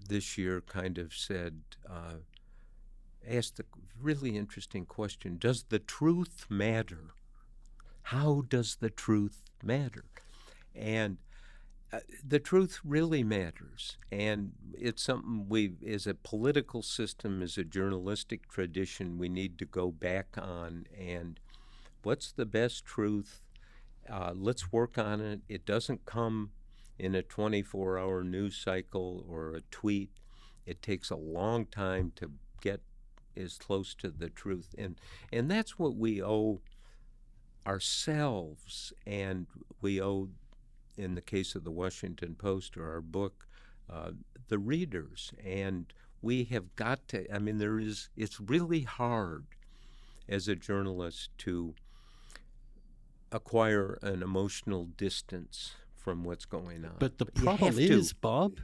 this year kind of said, asked a really interesting question, does the truth matter? How does the truth matter? And the truth really matters, and it's something we, as a political system, as a journalistic tradition, we need to go back on. And what's the best truth? Let's work on it. It doesn't come in a 24-hour news cycle or a tweet. It takes a long time to get as close to the truth, and that's what we owe ourselves, and we owe in the case of the Washington Post or our book, the readers. And we have got to, it's really hard as a journalist to acquire an emotional distance from what's going on. But the problem is, Bob,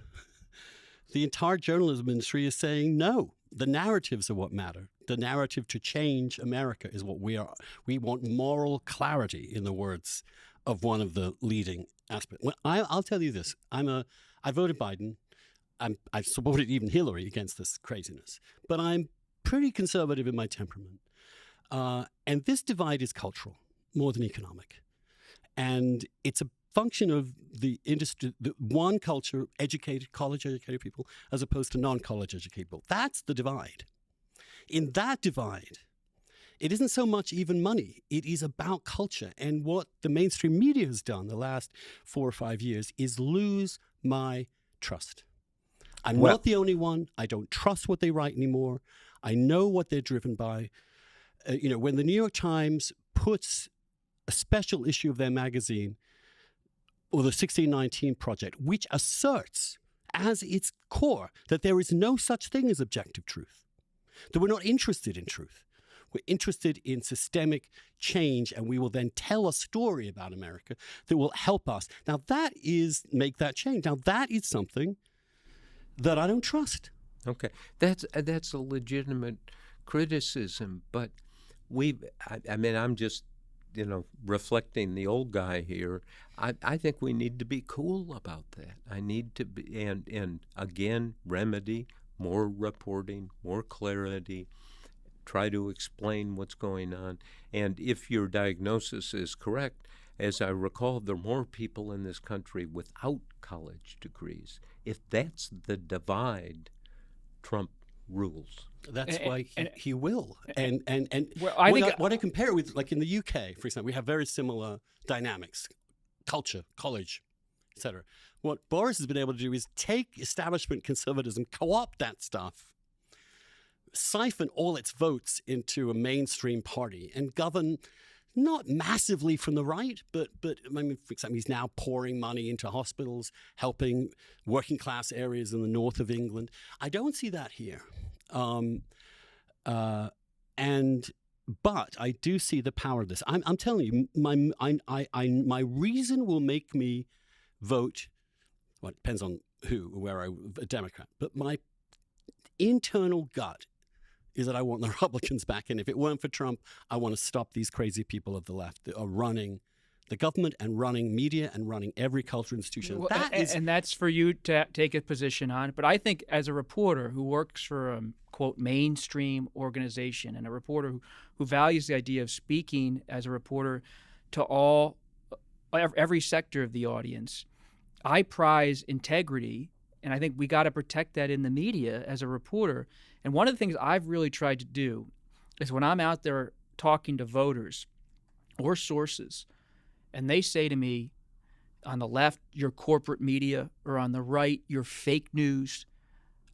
the entire journalism industry is saying no. The narratives are what matter. The narrative to change America is what we are. We want moral clarity, in the words of one of the leading aspects. Well, I'll tell you this. I voted Biden. I've supported even Hillary against this craziness. But I'm pretty conservative in my temperament. And this divide is cultural more than economic. And it's a function of the industry, the one culture, educated, college-educated people, as opposed to non-college-educated people. That's the divide. In that divide, it isn't so much even money. It is about culture. And what the mainstream media has done the last 4 or 5 years is lose my trust. I'm not the only one. I don't trust what they write anymore. I know what they're driven by. When the New York Times puts a special issue of their magazine, or the 1619 Project, which asserts as its core that there is no such thing as objective truth, that we're not interested in truth. We're interested in systemic change, and we will then tell a story about America that will help us. Now, make that change. Now, that is something that I don't trust. Okay. That's a legitimate criticism, but I'm just reflecting the old guy here. I think we need to be cool about that. I need to be, and again, remedy, more reporting, more clarity, try to explain what's going on. And if your diagnosis is correct, as I recall, there are more people in this country without college degrees. If that's the divide, Trump rules. That's why he will. And what I compare it with, like in the UK, for example, we have very similar dynamics, culture, college, etc. What Boris has been able to do is take establishment conservatism, co-opt that stuff, siphon all its votes into a mainstream party, and govern not massively from the right, but for example, he's now pouring money into hospitals, helping working class areas in the north of England. I don't see that here. But I do see the power of this. I'm telling you, my reason will make me vote. Well, it depends on a Democrat. But my internal gut is that I want the Republicans back. And if it weren't for Trump, I want to stop these crazy people of the left that are running the government and running media and running every cultural institution. Well, and that's for you to take a position on. But I think as a reporter who works for a, quote, mainstream organization, and a reporter who values the idea of speaking as a reporter to every sector of the audience, I prize integrity, and I think we got to protect that in the media as a reporter. And one of the things I've really tried to do is when I'm out there talking to voters or sources, and they say to me, on the left, you're corporate media, or on the right, you're fake news,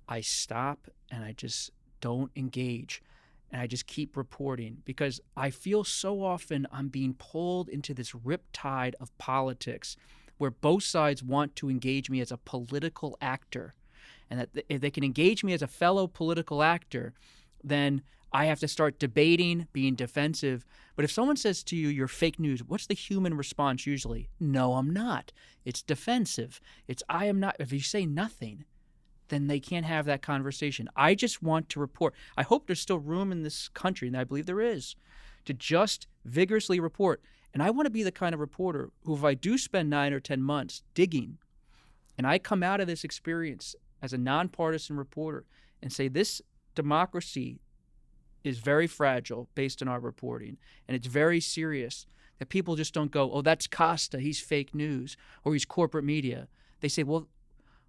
I stop and I just don't engage. And I just keep reporting, because I feel so often I'm being pulled into this riptide of politics where both sides want to engage me as a political actor. And that if they can engage me as a fellow political actor, then I have to start debating, being defensive. But if someone says to you, you're fake news, what's the human response usually? No, I'm not. It's defensive. It's I am not. If you say nothing, then they can't have that conversation. I just want to report. I hope there's still room in this country, and I believe there is, to just vigorously report. And I want to be the kind of reporter who, if I do spend 9 or 10 months digging, and I come out of this experience as a nonpartisan reporter and say this democracy is very fragile based on our reporting, and it's very serious, that people just don't go, oh, that's Costa, he's fake news, or he's corporate media. They say, well,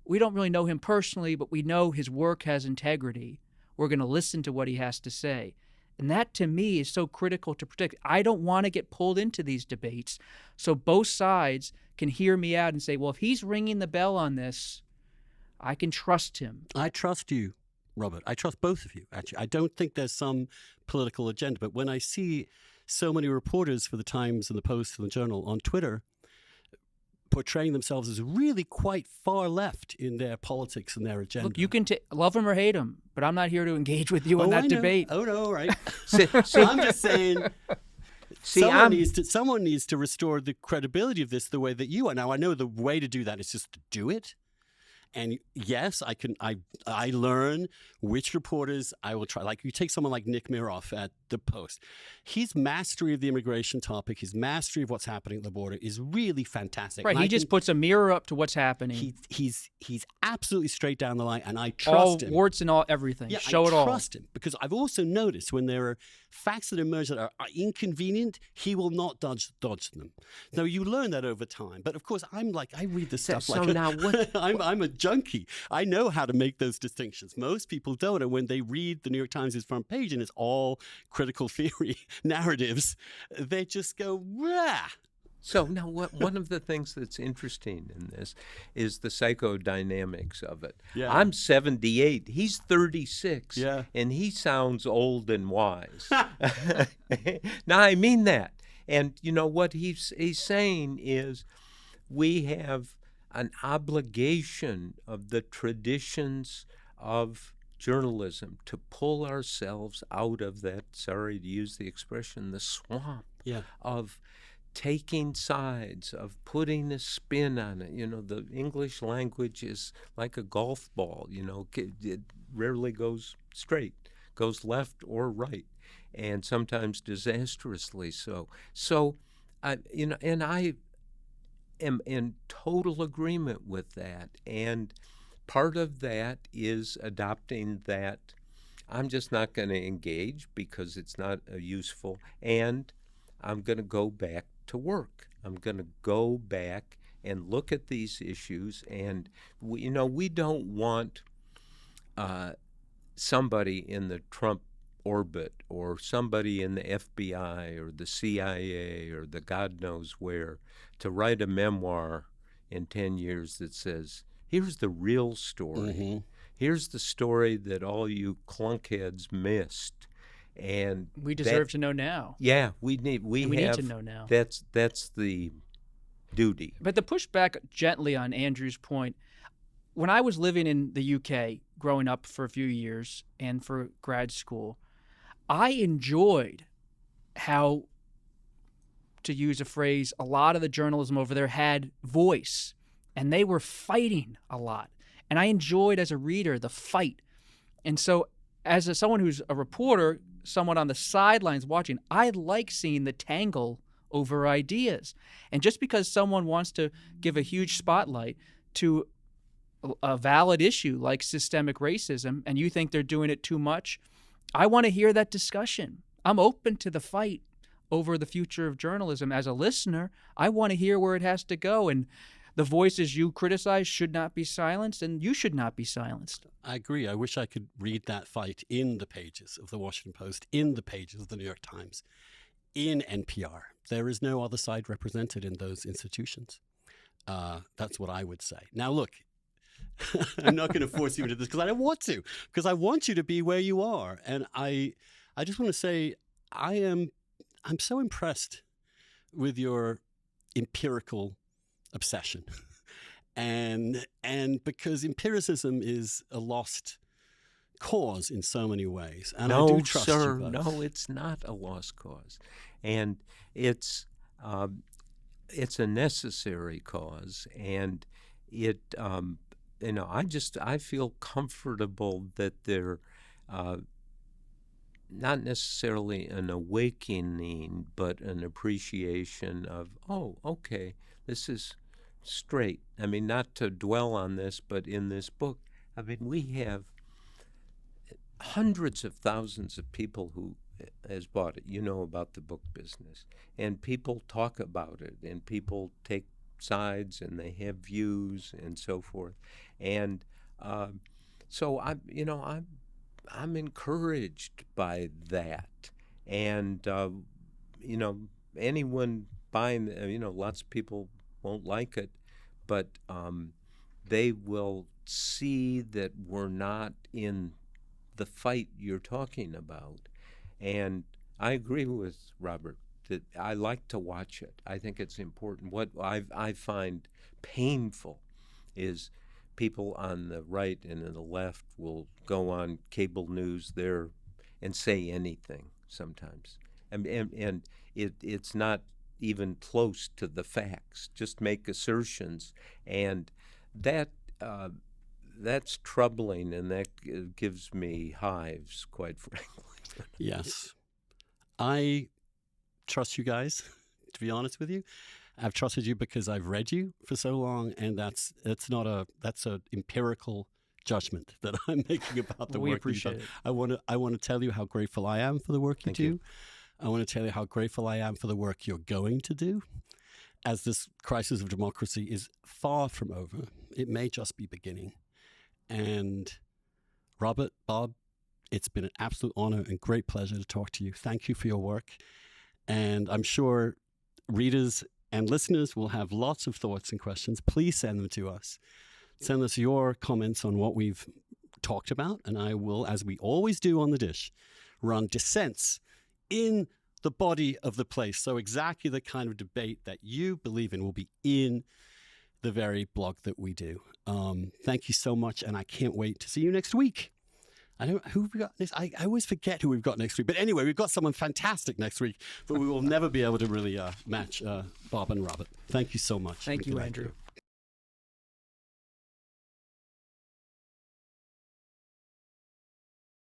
we don't really know him personally, but we know his work has integrity. We're going to listen to what he has to say. And that, to me, is so critical to protect. I don't want to get pulled into these debates, so both sides can hear me out and say, well, if he's ringing the bell on this, I can trust him. I trust you, Robert. I trust both of you, actually. I don't think there's some political agenda. But when I see so many reporters for the Times and the Post and the Journal on Twitter portraying themselves as really quite far left in their politics and their agenda. Look, you can love him or hate him, but I'm not here to engage with you in that debate. Oh, no, right. See, I'm just saying see, someone needs to restore the credibility of this the way that you are. Now, I know the way to do that is just to do it. And yes, I learn which reporters I will try. Like you take someone like Nick Miroff at the Post. His mastery of the immigration topic, his mastery of what's happening at the border is really fantastic. Right, he just puts a mirror up to what's happening. He's absolutely straight down the line, and I trust him. All warts and all everything. Yeah, Show it all. I trust him because I've also noticed when there are facts that emerge that are inconvenient, he will not dodge them. Now you learn that over time, but of course I read the stuff now what? I'm a junkie. I know how to make those distinctions. Most people don't, and when they read the New York Times' front page and it's all critical theory narratives, they just go, rah. So now one of the things that's interesting in this is the psychodynamics of it. Yeah. I'm 78. He's 36. Yeah. And he sounds old and wise. Now, I mean that. And, you know, what he's saying is we have an obligation of the traditions of journalism to pull ourselves out of that, sorry to use the expression, the swamp of taking sides, of putting a spin on it. You know, the English language is like a golf ball, you know, it rarely goes straight, goes left or right, and sometimes disastrously so. So, you know, and I am in total agreement with that. And part of that is adopting that I'm just not going to engage because it's not useful, and I'm going to go back to work. I'm going to go back and look at these issues, and we don't want somebody in the Trump orbit or somebody in the FBI or the CIA or the God knows where to write a memoir in 10 years that says, here's the real story. Mm-hmm. Here's the story that all you clunkheads missed. And we deserve to know now. Yeah, we need to know now. That's the duty. But to push back gently on Andrew's point, when I was living in the UK, growing up for a few years and for grad school, I enjoyed how, to use a phrase, a lot of the journalism over there had voice, and they were fighting a lot. And I enjoyed, as a reader, the fight. And so as someone who's a reporter, someone on the sidelines watching, I like seeing the tangle over ideas. And just because someone wants to give a huge spotlight to a valid issue like systemic racism, and you think they're doing it too much, I want to hear that discussion. I'm open to the fight over the future of journalism. As a listener, I want to hear where it has to go. And the voices you criticize should not be silenced, and you should not be silenced. I agree. I wish I could read that fight in the pages of the Washington Post, in the pages of the New York Times, in NPR. There is no other side represented in those institutions. That's what I would say. Now, look, I'm not going to force you into this because I don't want to, because I want you to be where you are. And I just want to say I'm so impressed with your empirical obsession, and because empiricism is a lost cause in so many ways, and no, I do trust sir, you both. No, it's not a lost cause, and it's a necessary cause, and it I feel comfortable that they're not necessarily an awakening, but an appreciation of, oh, okay, this is straight. I mean, not to dwell on this, but in this book, I mean, we have hundreds of thousands of people who has bought it. You know about the book business. And people talk about it, and people take sides, and they have views and so forth. And so I'm encouraged by that. And, anyone buying, lots of people won't like it, but they will see that we're not in the fight you're talking about. And I agree with Robert that I like to watch it. I think it's important. What I find painful is people on the right and on the left will go on cable news there and say anything sometimes. And it's not even close to the facts, just make assertions. And that's troubling, and that gives me hives, quite frankly. Yes. I trust you guys, to be honest with you. I've trusted you because I've read you for so long, and that's an empirical judgment that I'm making about the we work appreciate you've it. done. I want to tell you how grateful I am for the work you Thank do. you. I want to tell you how grateful I am for the work you're going to do, as this crisis of democracy is far from over. It may just be beginning. And Robert, Bob, it's been an absolute honor and great pleasure to talk to you. Thank you for your work. And I'm sure readers and listeners will have lots of thoughts and questions. Please send them to us. Send us your comments on what we've talked about, and I will, as we always do on The Dish, run dissents in the body of the place. So exactly the kind of debate that you believe in will be in the very blog that we do. Thank you so much, and I can't wait to see you next week. I don't who we got next. I always forget who we've got next week. But anyway, we've got someone fantastic next week, but we will never be able to really match Bob and Robert. Thank you so much. Thank you, Andrew.